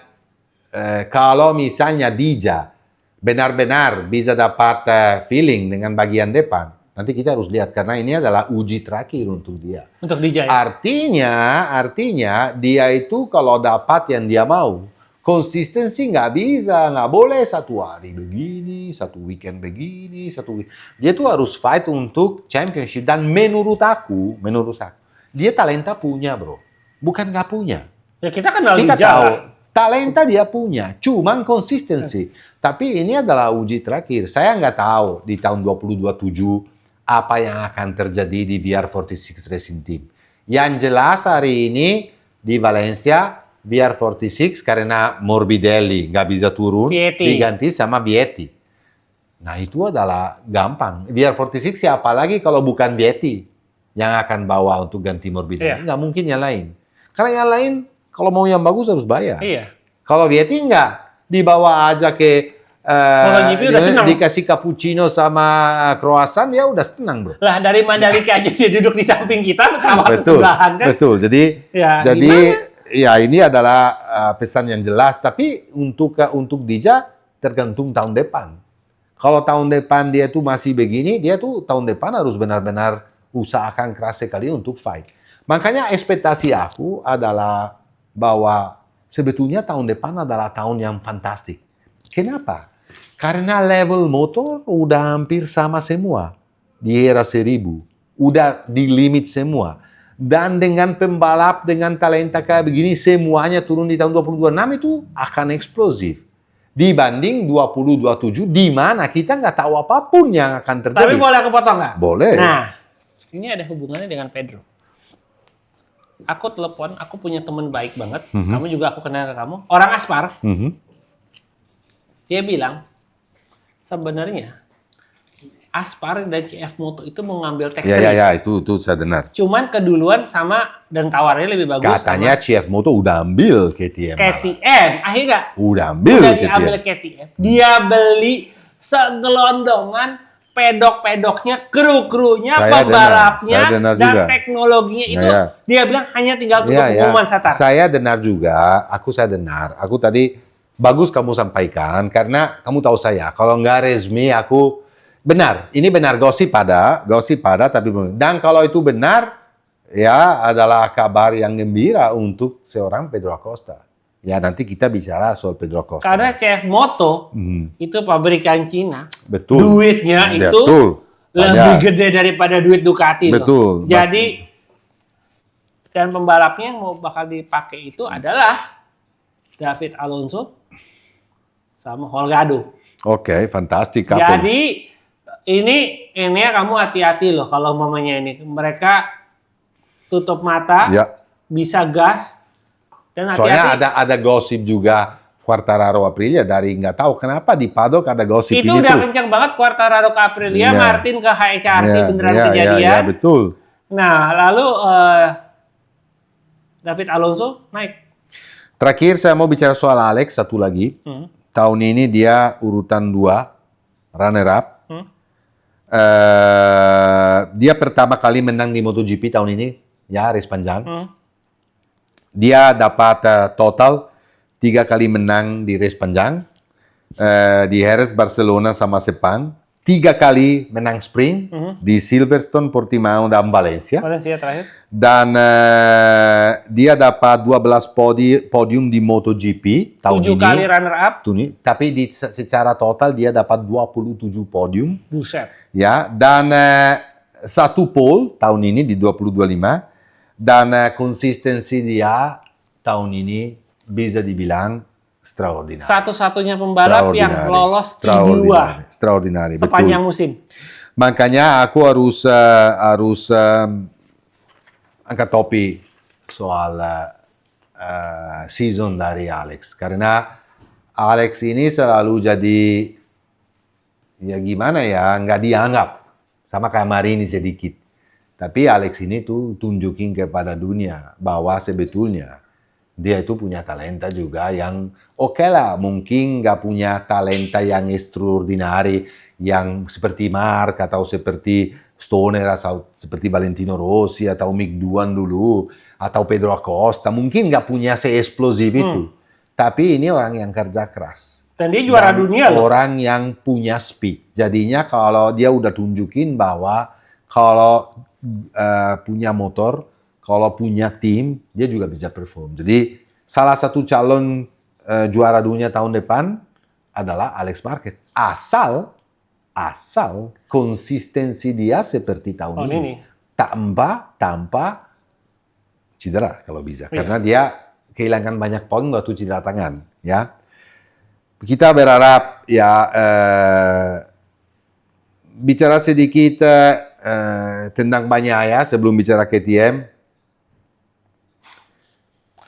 kalau misalnya Dija benar-benar bisa dapat feeling dengan bagian depan, Nanti kita harus lihat karena ini adalah uji terakhir untuk dia. Untuk DJ. Artinya dia itu kalau dapat yang dia mau, konsistensi nggak bisa, nggak boleh satu hari begini, satu weekend begini, dia tuh harus fight untuk championship. Dan menurut aku, dia talenta punya bro, bukan nggak punya. Ya kita kenal Kita Lija tahu lah. talenta dia punya, cuman konsistensi. Tapi ini adalah uji terakhir. Saya nggak tahu di tahun 2027 apa yang akan terjadi di VR46 Racing Team. Yang jelas hari ini di Valencia VR46 karena Morbidelli nggak bisa turun, Vietti. diganti sama Vietti. Nah itu adalah gampang. VR46 siapa lagi kalau bukan Vietti yang akan bawa untuk ganti Morbidelli? Nggak mungkin yang lain. Karena yang lain kalau mau yang bagus harus bayar. Iya. Kalau Vietti enggak, dibawa aja ke MotoGP udah senang. dikasih cappuccino sama croissant, dia udah senang bro. Lah dari Mandalika aja dia duduk di samping kita, sama sebelahan kan. Betul. Jadi ya ini adalah pesan yang jelas. Tapi untuk Dija tergantung tahun depan. Kalau tahun depan dia tuh masih begini, dia tuh tahun depan harus benar-benar usahakan keras sekali untuk fight. Makanya ekspektasi aku adalah bahwa sebetulnya tahun depan adalah tahun yang fantastik. Kenapa? Karena level motor udah hampir sama semua di era 1000. Udah di limit semua. Dan dengan pembalap, dengan talenta kayak begini, semuanya turun di tahun 2026 itu akan eksplosif. Dibanding 2027, di mana kita nggak tahu apapun yang akan terjadi. Tapi boleh aku potong nggak? Boleh. Nah, ini ada hubungannya dengan Pedro. Aku telepon, aku punya teman baik banget. Kamu juga aku kenal ke kamu. Orang Aspar. Dia bilang, sebenarnya Aspar dan CF Moto itu mau ngambil Tech 3. Ya, itu saya dengar. Cuman keduluan sama dan tawarnya lebih bagus. Katanya CF Moto udah ambil KTM. KTM, akhirnya nggak? Udah ambil Udah KTM. diambil KTM. Dia beli segelondongan pedok-pedoknya, kru-krunya, pembalapnya, saya dengar dan juga. teknologinya itu. Ya. Dia bilang hanya tinggal tutup pengumuman Satar. Saya dengar juga, aku tadi bagus kamu sampaikan, karena kamu tahu saya, kalau nggak resmi aku, benar, ini benar gosip ada, tapi belum. Dan kalau itu benar, ya adalah kabar yang gembira untuk seorang Pedro Acosta. Ya nanti kita bicara soal Pedro Acosta. Karena CF Moto itu pabrikan Cina. Betul. Duitnya Ya, itu betul. lebih gede daripada duit Ducati. Betul. Loh. Jadi dan pembalapnya yang mau bakal dipakai itu adalah David Alonso sama Holgado. Oke, fantastik. Jadi ini ya kamu hati-hati loh kalau mamanya ini mereka tutup mata, bisa gas. Dan soalnya ada gosip juga Quartararo Aprilia dari nggak tahu kenapa di paddock ada gosip itu ini udah tuh. kencang banget Quartararo ke Aprilia, Martin ke HRC beneran kejadian. Iya, betul. Nah lalu David Alonso naik. Terakhir saya mau bicara soal Alex satu lagi. Tahun ini dia urutan 2, runner up. Dia pertama kali menang di MotoGP tahun ini, ya race panjang. Dia dapat total 3 kali menang di race panjang, di Jerez, Barcelona sama Sepang. 3 kali menang sprint di Silverstone, Portimao dan Valencia. Valencia terakhir. Dan dia dapat 12 podium di MotoGP tahun 7 ini. kali runner up. Tapi secara total dia dapat 27 podium. Buset. Ya, dan 1 pole tahun ini di 2025. Dan konsistensi dia tahun ini bisa dibilang extraordinary. Satu-satunya pembalap yang lolos T2 extraordinary, sepanjang betul. musim. Makanya aku harus angkat topi soal season dari Alex. Karena Alex ini selalu jadi, ya gimana ya, nggak dianggap. Sama kayak Marini sedikit. Tapi Alex ini tuh tunjukin kepada dunia bahwa sebetulnya dia itu punya talenta juga yang oke lah, mungkin nggak punya talenta yang extraordinary, yang seperti Marc atau seperti Stoner atau seperti Valentino Rossi atau Mick Doohan dulu atau Pedro Acosta, mungkin nggak punya se-eksplosif itu. Tapi ini orang yang kerja keras. Dan dia juara dunia loh. Orang yang punya speed. Jadinya kalau dia udah tunjukin bahwa kalau punya motor, kalau punya tim, dia juga bisa perform. Jadi salah satu calon juara dunia tahun depan adalah Alex Marquez. Asal konsistensi dia seperti tahun ini. Tanpa cedera kalau bisa. Iya. Karena dia kehilangan banyak poin waktu cedera tangan. Ya. Kita berharap ya bicara sedikit tentang Bagnaia sebelum bicara KTM.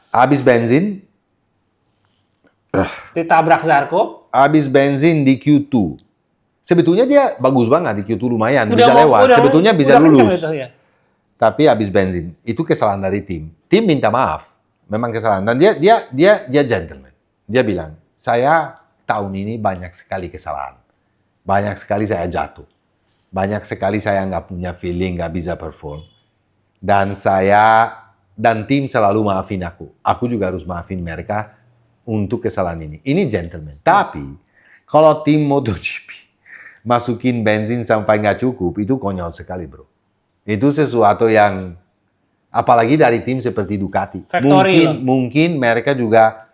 Habis bensin. Ditabrak Zarco. Habis bensin di Q2. Sebetulnya dia bagus banget di Q2 lumayan. Bisa Udah, lewat. Sebetulnya bisa lulus. Itu, ya. Tapi habis bensin. Itu kesalahan dari tim. Tim minta maaf. Memang kesalahan. Dan dia gentleman. Dia bilang, saya tahun ini banyak sekali kesalahan. Banyak sekali saya jatuh. Banyak sekali saya nggak punya feeling, nggak bisa perform. Dan tim selalu maafin aku. Aku juga harus maafin mereka untuk kesalahan ini. Ini gentleman. Tapi, kalau tim MotoGP masukin bensin sampai nggak cukup, itu konyol sekali, bro. Itu sesuatu yang, apalagi dari tim seperti Ducati. Mungkin mereka juga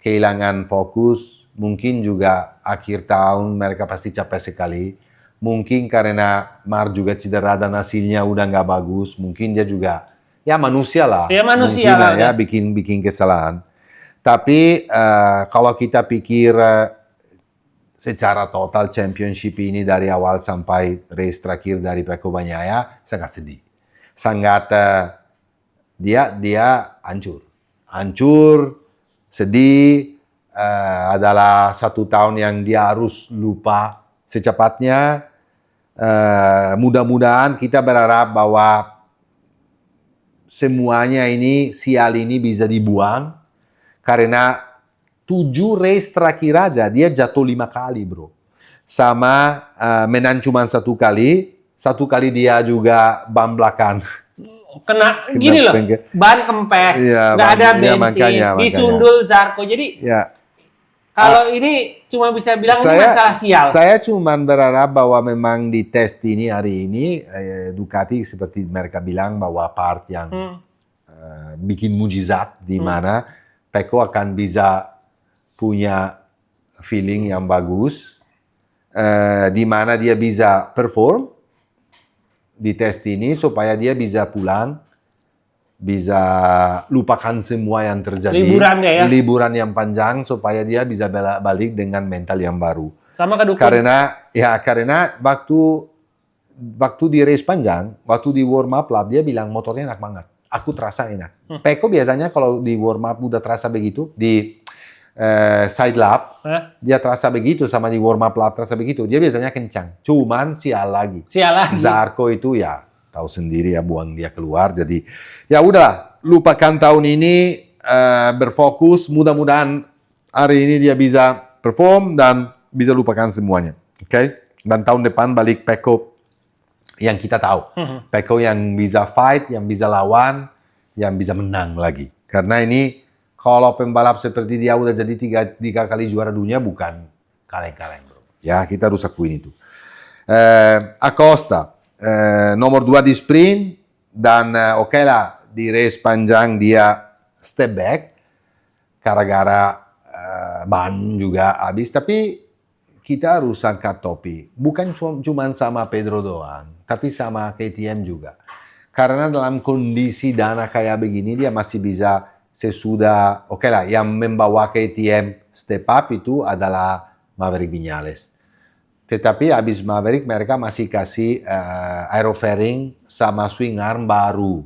kehilangan fokus, mungkin juga akhir tahun mereka pasti capek sekali. Mungkin karena Mar juga cedera dan hasilnya udah nggak bagus. Mungkin dia juga, ya manusia lah. Ya manusia lah. Ya, bikin kesalahan. Tapi kalau kita pikir secara total championship ini dari awal sampai race terakhir dari Pecco Bagnaia, sangat sedih. Sangat, dia hancur. Sedih, adalah satu tahun yang dia harus lupa secepatnya. Mudah-mudahan kita berharap bahwa semuanya ini, sial ini bisa dibuang. Karena 7 race terakhir aja, dia jatuh 5 kali, bro. Sama menang cuma 1 kali. 1 kali dia juga ban belakang. Kena gini loh, ban kempes, nggak ada bensin, makanya. disundul Zarco. Jadi kalau ini cuma bisa bilang ini masalah sial. Saya cuma berharap bahwa memang di tes ini hari ini Ducati seperti mereka bilang bahwa part yang bikin mujizat di mana Pecco akan bisa punya feeling yang bagus, di mana dia bisa perform di tes ini supaya dia bisa pulang, bisa lupakan semua yang terjadi. Liburan yang panjang supaya dia bisa balik dengan mental yang baru. Sama kedukun. Karena waktu di race panjang, waktu di warm up lap dia bilang motornya enak banget. Aku terasa enak. Pecco biasanya kalau di warm up udah terasa begitu di side lap, dia terasa begitu, sama di warm up lap terasa begitu. Dia biasanya kencang. Cuman sial lagi. Zarco itu ya tahu sendiri ya, buang dia keluar. Jadi ya udah, lupakan tahun ini, berfokus. Mudah-mudahan hari ini dia bisa perform dan bisa lupakan semuanya. Oke? Dan tahun depan balik Pecco yang kita tahu. Pecco yang bisa fight, yang bisa lawan, yang bisa menang lagi. Karena ini kalau pembalap seperti dia udah jadi 3 kali juara dunia, bukan kaleng-kaleng, bro. Ya, kita harus akuin itu. Acosta, nomor 2 di sprint, dan oke lah, di race panjang dia step back, gara-gara ban juga habis, tapi kita harus angkat topi. Bukan cuma sama Pedro doang, tapi sama KTM juga. Karena dalam kondisi dana kayak begini, dia masih bisa sesudah, oke lah, yang membawa KTM step up itu adalah Maverick Viñales. Tetapi habis Maverick, mereka masih kasih aerofairing sama swing arm baru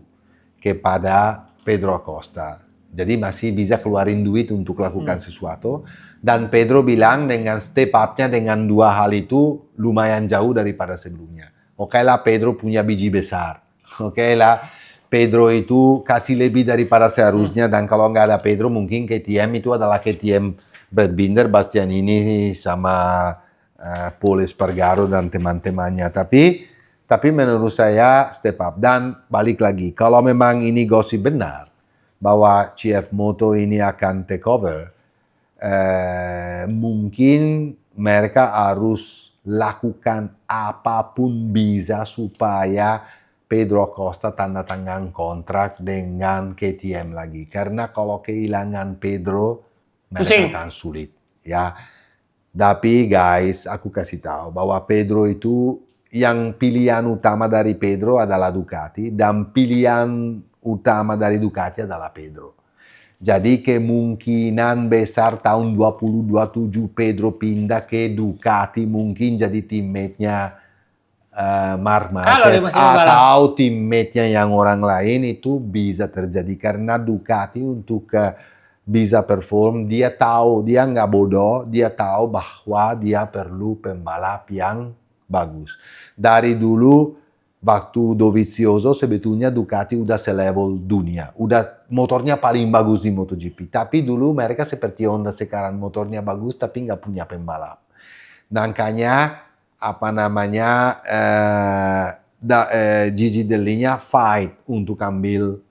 kepada Pedro Acosta. Jadi masih bisa keluarin duit untuk lakukan sesuatu. Dan Pedro bilang dengan step up-nya dengan 2 hal itu lumayan jauh daripada sebelumnya. Oke lah, Pedro punya biji besar. Oke lah, Pedro itu kasih lebih daripada seharusnya, dan kalau nggak ada Pedro mungkin KTM itu adalah KTM Brad Binder, Bastianini sama Paul Espargaro dan teman-temannya. Tapi menurut saya step up. Dan balik lagi, kalau memang ini gosip benar bahwa CF Moto ini akan take over, mungkin mereka harus lakukan apapun bisa supaya Pedro Acosta tanda tangan kontrak dengan KTM lagi. Karena kalau kehilangan Pedro, mereka akan sulit. Ya, tapi guys, aku kasih tahu bahwa Pedro itu yang pilihan utama dari Pedro adalah Ducati dan pilihan utama dari Ducati adalah Pedro. Jadi kemungkinan besar tahun 2027 Pedro pindah ke Ducati mungkin jadi teammate-nya Marc Marquez atau teammate-nya yang orang lain itu bisa terjadi karena Ducati untuk bisa perform dia tahu, dia nggak bodoh, dia tahu bahwa dia perlu pembalap yang bagus. Dari dulu waktu Dovizioso sebetulnya Ducati udah selevel dunia, udah motornya paling bagus di MotoGP. Tapi dulu mereka seperti Honda sekarang, motornya bagus tapi nggak punya pembalap. Makanya Gigi Dell'Igna fight untuk ambil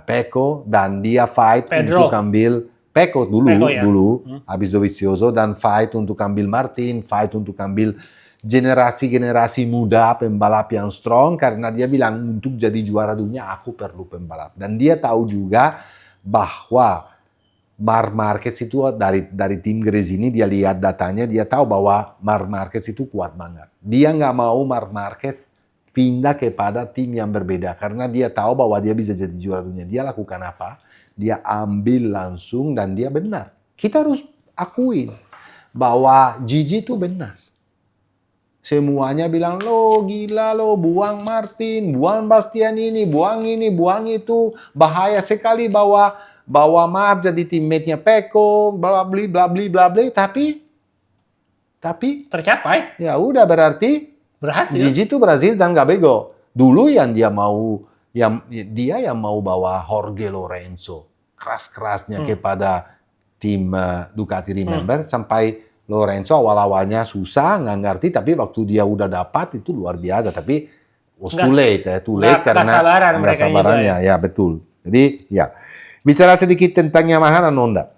Pecco dan dia fight untuk ambil Pecco dulu habis Dovizioso dan fight untuk ambil Martin, fight untuk ambil generasi muda pembalap yang strong karena dia bilang untuk jadi juara dunia aku perlu pembalap dan dia tahu juga bahwa Marc Marquez itu dari tim Gresini dia lihat datanya dia tahu bahwa Marc Marquez itu kuat banget dia nggak mau Marc Marquez pindah kepada tim yang berbeda karena dia tahu bahwa dia bisa jadi juara dunia dia lakukan apa dia ambil langsung dan dia benar kita harus akuin bahwa Gigi itu benar. Semuanya bilang, lo gila lo, buang Martin, buang Bastianini, buang ini, buang itu. Bahaya sekali bawa Marc jadi teammate-nya Pecco, bla bla bla. Tapi tercapai. Ya udah berarti berhasil. Gigi itu berhasil dan gak bego. Dulu yang dia mau bawa Jorge Lorenzo keras-kerasnya kepada tim Ducati Remember sampai Lorenzo awal-awalnya susah, nggak ngerti, tapi waktu dia udah dapat itu luar biasa. Tapi too late karena nggak sabarannya. Ya betul. Jadi ya bicara sedikit tentang Yamaha dan Honda.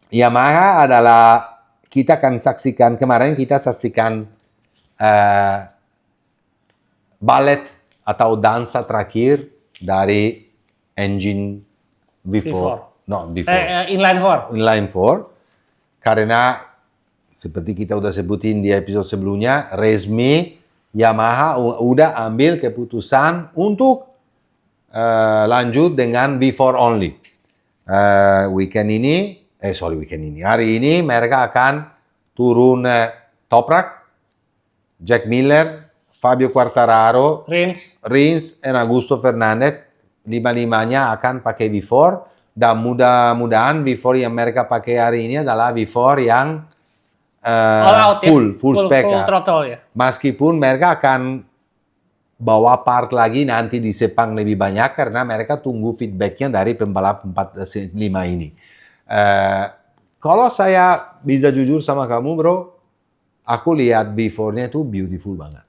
Yamaha adalah kita akan saksikan kemarin kita saksikan ballet atau dansa terakhir dari engine V4. Inline 4. Karena seperti kita udah sebutin di episode sebelumnya, resmi Yamaha udah ambil keputusan untuk lanjut dengan V4 only. Hari ini mereka akan turun Toprak, Jack Miller, Fabio Quartararo, Rins, dan Augusto Fernandez. Lima-limanya akan pakai V4 dan mudah-mudahan V4 yang mereka pakai hari ini adalah V4 yang full spec throttle, ya. Meskipun mereka akan bawa part lagi nanti di Sepang lebih banyak karena mereka tunggu feedbacknya dari pembalap 4-5 ini. Kalau saya bisa jujur sama kamu bro, aku lihat V4-nya itu beautiful banget.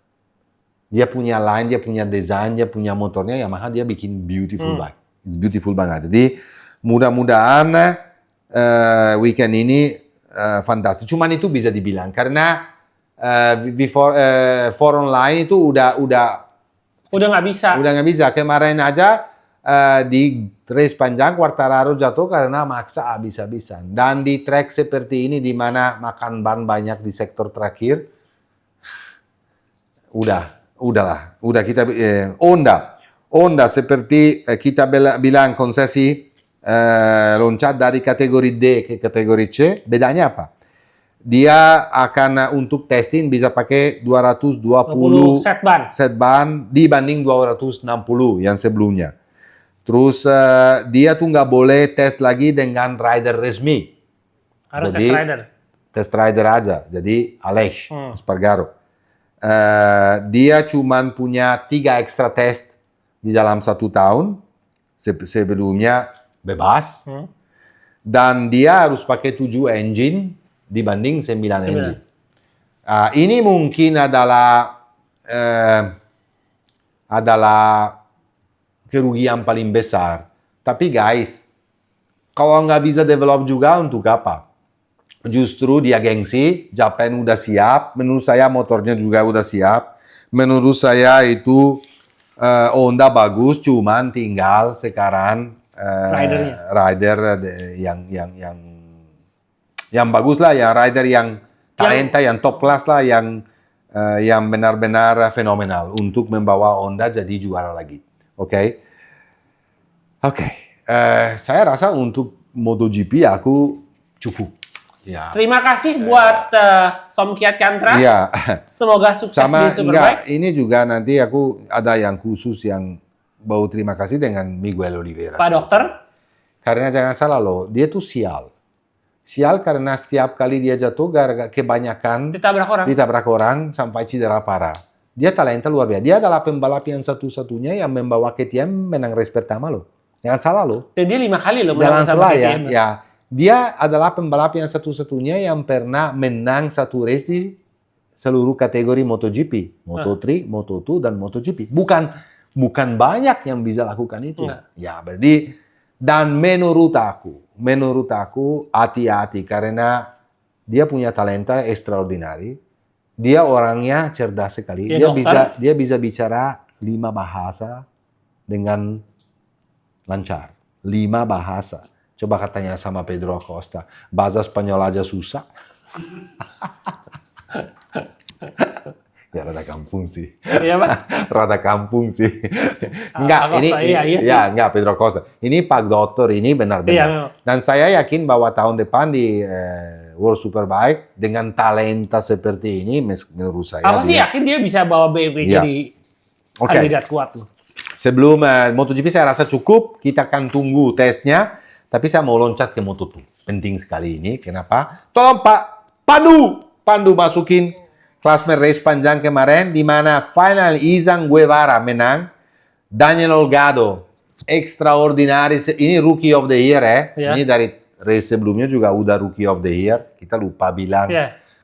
Dia punya line, dia punya desain, dia punya motornya Yamaha dia bikin beautiful banget. It's beautiful banget. Jadi mudah-mudahan weekend ini fantastis. Cuman itu bisa dibilang karena for online itu udah nggak bisa. Udah nggak bisa. Kemarin aja di race panjang Quartararo jatuh karena maksa habis-habisan. Dan di track seperti ini di mana makan ban banyak di sektor terakhir, udah kita Honda seperti kita bilang konsesi loncat dari kategori D ke kategori C, bedanya apa? Dia akan untuk testing bisa pakai 220 set ban dibanding 260 yang sebelumnya. Terus dia tuh nggak boleh tes lagi dengan rider resmi. Harus jadi, test rider aja. Jadi Aleix Espargaro. Dia cuman punya 3 extra test di dalam 1 tahun. Sebelumnya bebas. Dan dia harus pakai 7 engine dibanding 9 engine. Ini mungkin adalah kerugian paling besar. Tapi guys, kalau nggak bisa develop juga untuk apa? justru dia gengsi, Japan udah siap, menurut saya motornya juga udah siap, menurut saya itu Honda bagus, cuman tinggal sekarang rider yang bagus lah, yang rider yang talenta, yang top class lah, yang benar-benar fenomenal untuk membawa Honda jadi juara lagi. Oke. Saya rasa untuk MotoGP aku cukup. Ya. Terima kasih buat Somkia Chandra. Iya. Semoga sukses Sama di Superbike. ini juga nanti aku ada yang khusus yang mau terima kasih dengan Miguel Oliveira. Pak Dokter. Karena jangan salah loh, dia tuh sial. Sial karena setiap kali dia jatuh kebanyakan ditabrak orang sampai cedera parah. Dia talenta luar biasa. Dia adalah pembalap yang satu-satunya yang membawa KTM menang race pertama loh. Jangan salah loh. Dan dia 5 kali loh Jangan menang salah KTM. ya. Dia adalah pembalap yang satu-satunya yang pernah menang satu race di seluruh kategori MotoGP, Moto3, Moto2 dan MotoGP. Bukan banyak yang bisa lakukan itu. Ya, berarti dan menurut aku hati-hati karena dia punya talenta extraordinary. Dia orangnya cerdas sekali. Dia bisa bicara 5 bahasa dengan lancar. 5 bahasa. Coba katanya sama Pedro Acosta, bahasa Spanyol aja susah. Ya rada kampung sih. Iya, Pak. Rada kampung sih. Enggak, enggak Pedro Acosta. Ini Pak Dokter, ini benar-benar. Iya, dan saya yakin bahwa tahun depan di World Superbike dengan talenta seperti ini menurut saya. Aku sih yakin dia bisa bawa BMW jadi kandidat kuat loh. Sebelum MotoGP saya rasa cukup, kita akan tunggu tesnya. Tapi saya mau loncat ke Moto2. Penting sekali ini. Kenapa? Tolong Pak Pandu masukin klasmen race panjang kemarin di mana final Izan Guevara menang. Daniel Olgado extraordinary. Ini Rookie of the Year Ini dari race sebelumnya juga udah Rookie of the Year. Kita lupa bilang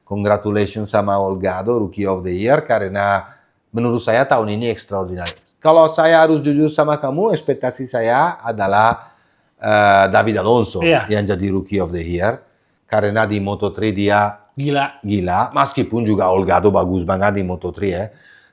congratulations sama Olgado Rookie of the Year karena menurut saya tahun ini extraordinary. Kalau saya harus jujur sama kamu, ekspektasi saya adalah David Alonso yang jadi Rookie of the Year karena di Moto3 dia gila meskipun juga Olgado bagus banget di Moto3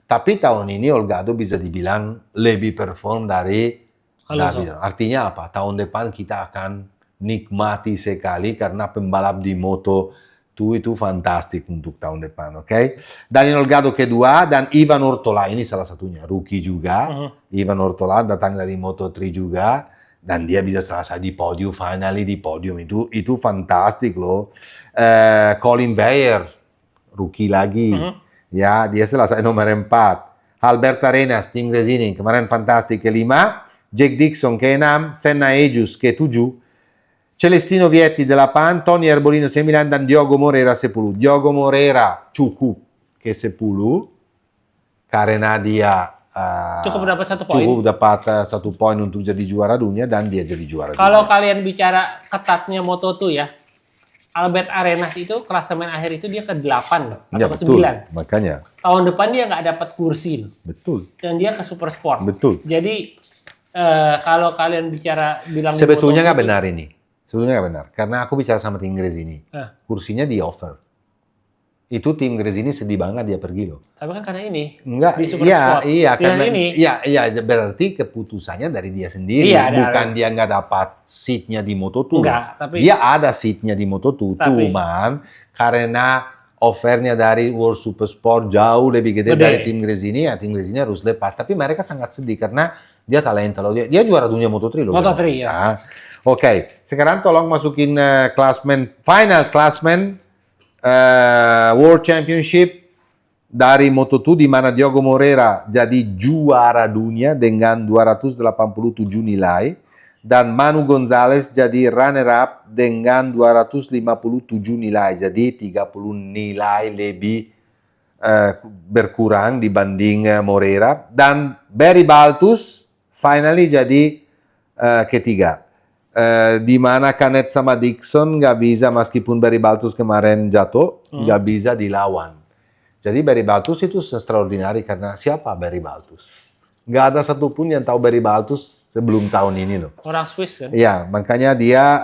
tapi tahun ini Olgado bisa dibilang lebih perform dari David. Artinya apa? Tahun depan kita akan nikmati sekali karena pembalap di Moto2 itu fantastik untuk tahun depan, oke? Daniel Olgado kedua dan Ivan Ortola ini salah satunya rookie juga. Ivan Ortola datang dari Moto3 juga. Dan dia bisa selesai di podium, finally di podium itu fantastik loh. Colin Bayer, rookie lagi, ya dia selesai nomor 4. Alberto Arenas, tim Gresini, kemarin fantastik kelima. Jack Dixon ke-6, Senna Ejus ke-7, Celestino Vietti 8, Tony Arbolino 9 dan Diogo Moreira 10. Diogo Moreira cukup ke 10 karena dia cukup dapat 1 poin. Cukup dapat 1 poin untuk jadi juara dunia dan dia jadi juara dunia. Kalau kalian bicara ketatnya Moto2 ya, Albert Arenas itu klasemen akhir itu dia ke-8 atau ke-9. Makanya. Tahun depan dia nggak dapat kursi. Betul. Dan dia ke Super Sport. Betul. Jadi kalau kalian bilang sebetulnya nggak benar ini. Sebetulnya nggak benar. Karena aku bicara sama tim Gresini. Kursinya di offer. Itu tim Gresini sedih banget dia pergi loh. Tapi kan karena ini enggak, di Super Sport. Iya, karena ini. Iya, berarti keputusannya dari dia sendiri. Bukan dia nggak dapat seatnya di Moto2. Enggak, tapi dia ada seatnya di Moto2, cuman karena offernya dari World Super Sport jauh lebih gede dari tim Gresini, ya tim Gresini harus lepas. Tapi mereka sangat sedih karena dia talenta loh. Dia juara dunia Moto3 loh. Moto3 ya. Oke, sekarang tolong masukin final klasmen World Championship dari Moto2 di mana Diogo Moreira jadi juara dunia dengan 287 nilai dan Manu Gonzalez jadi runner up dengan 257 nilai. Jadi 30 nilai lebih berkurang dibanding Moreira dan Barry Baltus finally jadi ketiga. Di mana Canet sama Dixon nggak bisa meskipun Barry Baltus kemarin jatuh nggak bisa dilawan. Jadi Barry Baltus itu extraordinary karena siapa Barry Baltus? Nggak ada satupun yang tahu Barry Baltus sebelum tahun ini loh. Orang Swiss kan? Iya, makanya dia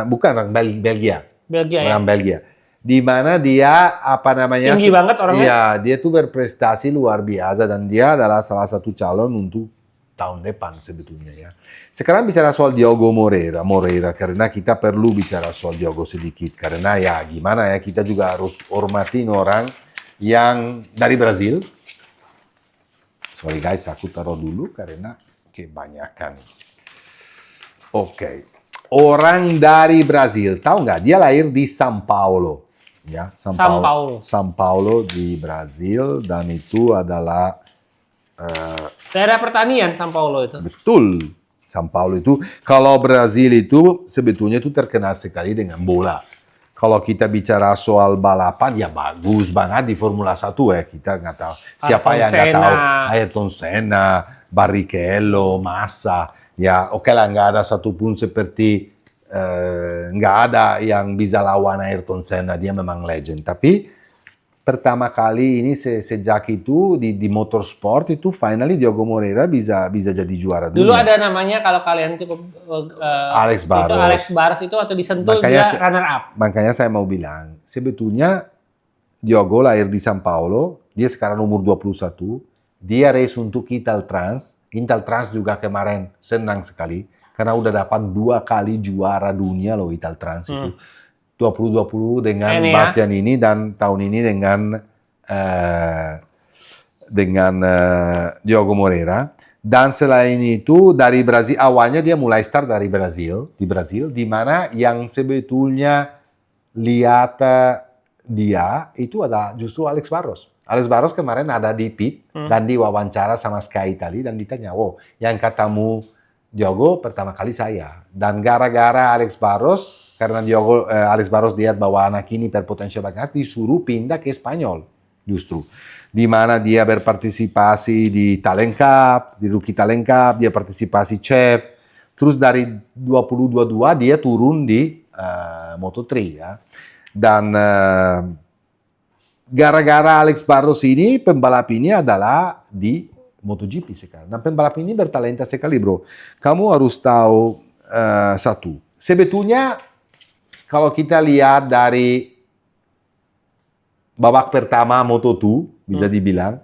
bukan orang Belgia. Belgia ya. Orang Belgia. Di mana dia apa namanya? Tinggi banget orangnya. Iya, dia tuh berprestasi luar biasa dan dia adalah salah satu calon untuk tahun depan sebetulnya ya. Sekarang bicara soal Diogo Moreira karena kita perlu bicara soal Diogo sedikit karena ya gimana ya kita juga harus hormatin orang yang dari Brazil. Sorry guys, aku taruh dulu karena kebanyakan. Oke. Orang dari Brazil, tahu nggak? Dia lahir di São Paulo, ya. São Paulo di Brazil dan itu adalah daerah pertanian São Paulo itu. betul. São Paulo itu, kalau Brazil itu sebetulnya itu terkenal sekali dengan bola. Kalau kita bicara soal balapan, ya bagus banget di Formula 1 ya. Kita nggak tahu. Siapa yang nggak tahu? Ayrton Senna, Barrichello, Massa. Ya oke lah, nggak ada satupun seperti, nggak ada yang bisa lawan Ayrton Senna. Dia memang legend. Tapi pertama kali ini sejak itu di motorsport itu finally Diogo Moreira bisa jadi juara dunia. Dulu ada namanya kalau kalian cukup Alex Barros. Itu Alex Barros itu waktu disentul dia runner up. Makanya saya mau bilang, sebetulnya Diogo lahir di São Paulo, dia sekarang umur 21, dia race untuk Intel Trans juga kemarin senang sekali karena udah dapat 2 kali juara dunia loh Intel Trans itu. 2020 dengan Bastianini dan tahun ini dengan Diogo Moreira. Dan selain itu dari Brazil, awalnya dia mulai start dari di Brazil, di mana yang sebetulnya lihat dia itu adalah justru Alex Barros. Alex Barros kemarin ada di pit dan diwawancara sama Sky Italia dan ditanya, wow, yang katamu Diogo pertama kali saya. Dan gara-gara Alex Barros, karena Alex Barros lihat bahwa anak ini berpotensial banget, disuruh pindah ke Spanyol justru. Di mana dia berpartisipasi di Talent Cup, di Rookie Talent Cup, dia partisipasi chef. Terus dari 2022 dia turun di Moto3 ya. Dan gara-gara Alex Barros ini, pembalap ini adalah di MotoGP sekarang. Dan pembalap ini bertalenta sekali bro. Kamu harus tahu satu. Sebetulnya kalau kita lihat dari babak pertama Moto2, bisa dibilang,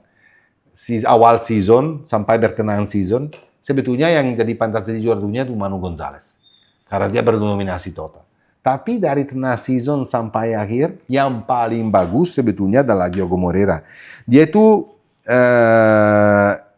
awal season sampai pertengahan season, sebetulnya yang jadi pantas jadi juara dunia itu Manu Gonzalez. Karena dia berdominasi total. Tapi dari tengah season sampai akhir, yang paling bagus sebetulnya adalah Diogo Moreira. Dia itu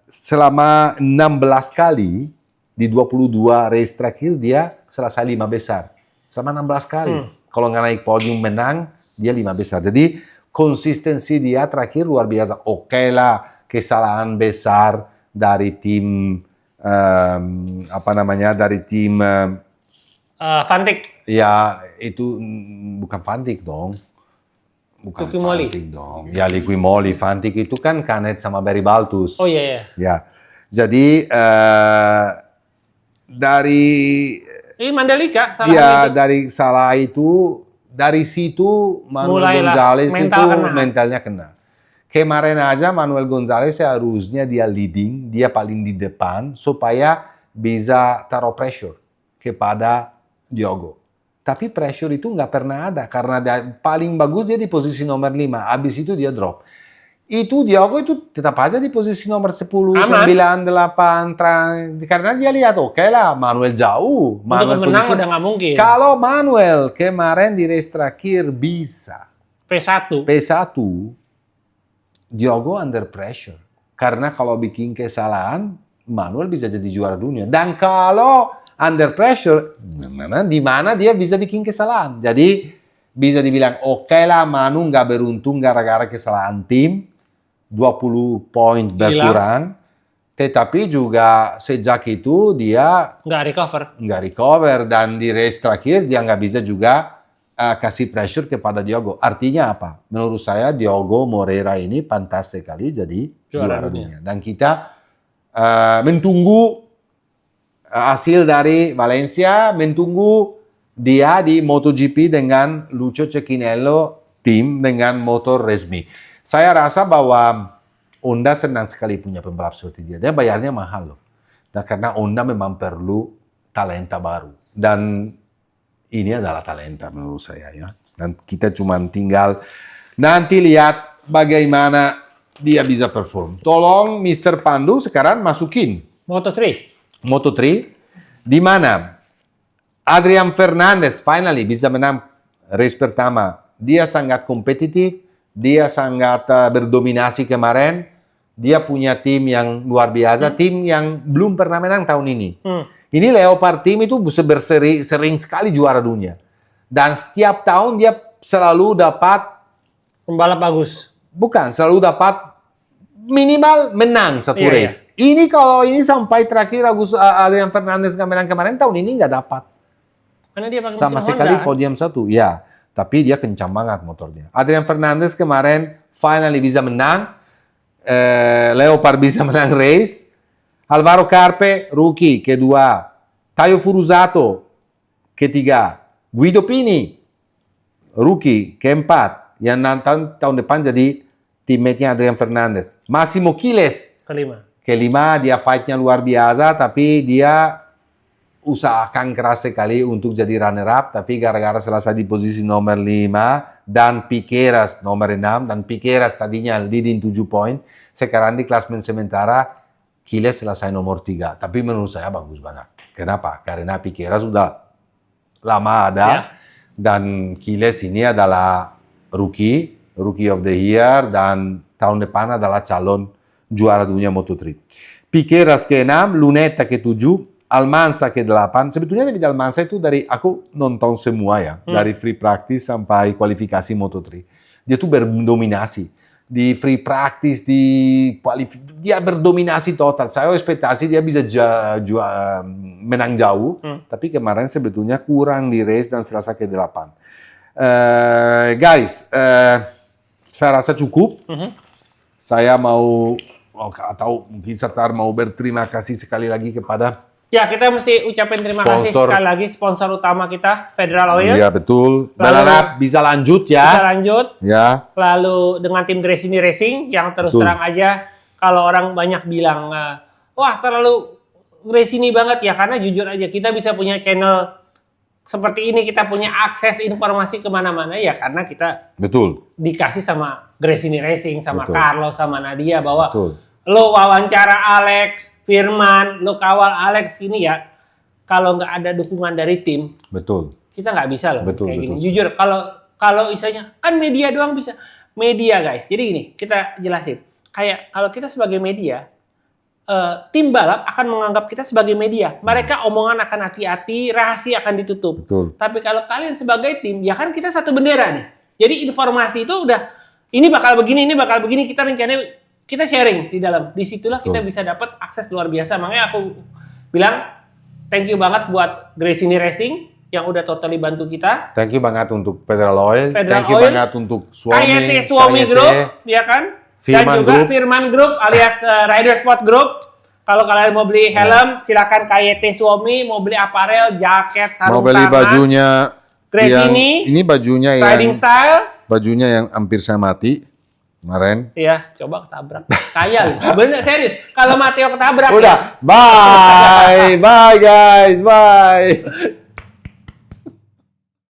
selama 16 kali, di 22 race terakhir, dia selesai 5 besar. Selama 16 kali. Kalau nggak naik podium menang, dia 5 besar. Jadi konsistensi dia terakhir luar biasa. Oke lah, kesalahan besar dari tim, dari tim... Fantik. Ya, itu bukan Fantik dong. Bukan Liqui Fantik dong. Ya, Liqui Moly. Fantik itu kan Canet sama Barry Baltus. Oh iya, iya. Ya, jadi dari... Ini Mandalika. Dari salah itu, dari situ Manuel Gonzalez itu mentalnya kena. Kemarin aja Manuel Gonzalez seharusnya dia leading, dia paling di depan supaya bisa taruh pressure kepada Diogo. Tapi pressure itu nggak pernah ada karena paling bagus dia di posisi nomor 5. Abis itu dia drop. Itu Diogo itu tetap aja di posisi nomor 10, 9, 8. Karena dia lihat oke lah Manuel jauh. Untuk menang udah nggak mungkin. Kalau Manuel kemarin di race terakhir bisa P1, Diogo under pressure. Karena kalau bikin kesalahan, Manuel bisa jadi juara dunia. Dan kalau under pressure, di mana dia bisa bikin kesalahan. Jadi bisa dibilang oke lah Manu nggak beruntung gara-gara kesalahan tim. 20 poin berkurang, tetapi juga sejak itu dia nggak recover dan di race terakhir dia nggak bisa juga kasih pressure kepada Diogo. Artinya apa? Menurut saya Diogo Moreira ini pantas sekali jadi juara dunia. Dan kita mentunggu hasil dari Valencia, mentunggu dia di MotoGP dengan Lucio Cecchinello tim dengan motor resmi. Saya rasa bahwa Honda senang sekali punya pembalap seperti dia. Dia bayarnya mahal loh. Dan karena Honda memang perlu talenta baru. Dan ini adalah talenta menurut saya ya. Dan kita cuma tinggal nanti lihat bagaimana dia bisa perform. Tolong Mr. Pandu sekarang masukin Moto3, di mana Adrian Fernandez finally bisa menang race pertama. Dia sangat kompetitif, dia sangat berdominasi kemarin. Dia punya tim yang luar biasa, tim yang belum pernah menang tahun ini. Ini Leopard Team itu sering sekali juara dunia. Dan setiap tahun dia selalu dapat pembalap bagus. Bukan, selalu dapat minimal menang satu Iya, race. Ini kalau ini sampai terakhir Adrian Fernandez nggak menang kemarin, tahun ini nggak dapat. Karena dia pakai Sama mesin sekali Honda. podium satu, ya. Tapi dia kencang banget motornya. Adrian Fernandez kemarin finally bisa menang. Leopard bisa menang race. Alvaro Carpe, rookie, kedua. Taio Furusato, ketiga. Guido Pini, rookie, keempat. Yang tahun depan jadi teammate-nya Adrian Fernandez. Massimo Quiles, kelima, dia fight-nya luar biasa, tapi dia usahakan keras sekali untuk jadi runner-up, tapi gara-gara selesai di posisi nomor 5, dan Piqueras nomor 6, dan Piqueras tadinya leading 7 poin, sekarang di klasmen sementara, Quiles selesai nomor 3. Tapi menurut saya bagus banget. Kenapa? Karena Piqueras sudah lama ada, dan Quiles ini adalah rookie of the year, dan tahun depan adalah calon juara dunia Moto3. Piqueras ke-6, Lunetta ke-7, Almanza ke-8. Sebetulnya David Almanza itu dari, aku nonton semua ya, dari free practice sampai kualifikasi Moto3. Dia tuh berdominasi. Di free practice, dia berdominasi total. Saya ekspektasi dia bisa menang jauh, tapi kemarin sebetulnya kurang di race dan selesai ke-8. Guys, saya rasa cukup. Saya mau, atau mungkin Satar mau berterima kasih sekali lagi kepada... Ya, kita mesti ucapin terima kasih sekali lagi sponsor utama kita, Federal Oil. Iya, betul. Berharap bisa lanjut ya. Bisa lanjut. Ya. Lalu dengan tim Gresini Racing yang terus terang aja, kalau orang banyak bilang, wah terlalu Gresini banget ya, karena jujur aja kita bisa punya channel seperti ini, kita punya akses informasi kemana-mana ya karena kita dikasih sama Gresini Racing, sama Carlos, sama Nadia, bahwa lo wawancara Alex, Firman, lo kawal Alex ini ya, kalau nggak ada dukungan dari tim, kita nggak bisa loh kayak gini. Jujur, kalau istilahnya kan media doang bisa. Media guys, jadi gini, kita jelasin. Kayak kalau kita sebagai media, tim balap akan menganggap kita sebagai media. Mereka omongan akan hati-hati, rahasia akan ditutup. Tapi kalau kalian sebagai tim, ya kan kita satu bendera nih. Jadi informasi itu udah, ini bakal begini, kita rencananya kita sharing di dalam. Disitulah kita bisa dapat akses luar biasa. Makanya aku bilang thank you banget buat Gresini Racing yang udah totally bantu kita. Thank you banget untuk Federal Oil. Thank you banget untuk Suami Group, ya kan? Firman dan juga Group. Firman Group alias Rider Sport Group. Kalau kalian mau beli helm, silakan KYT Suami. Mau beli aparel, jaket, sarung tangan. Mau beli bajunya Gresini. Ini bajunya Riding Style. Bajunya yang hampir saya mati kemarin. Iya, coba ketabrak. Kayak bener serius. Kalau Matteo ketabrak. Udah, bye guys, bye.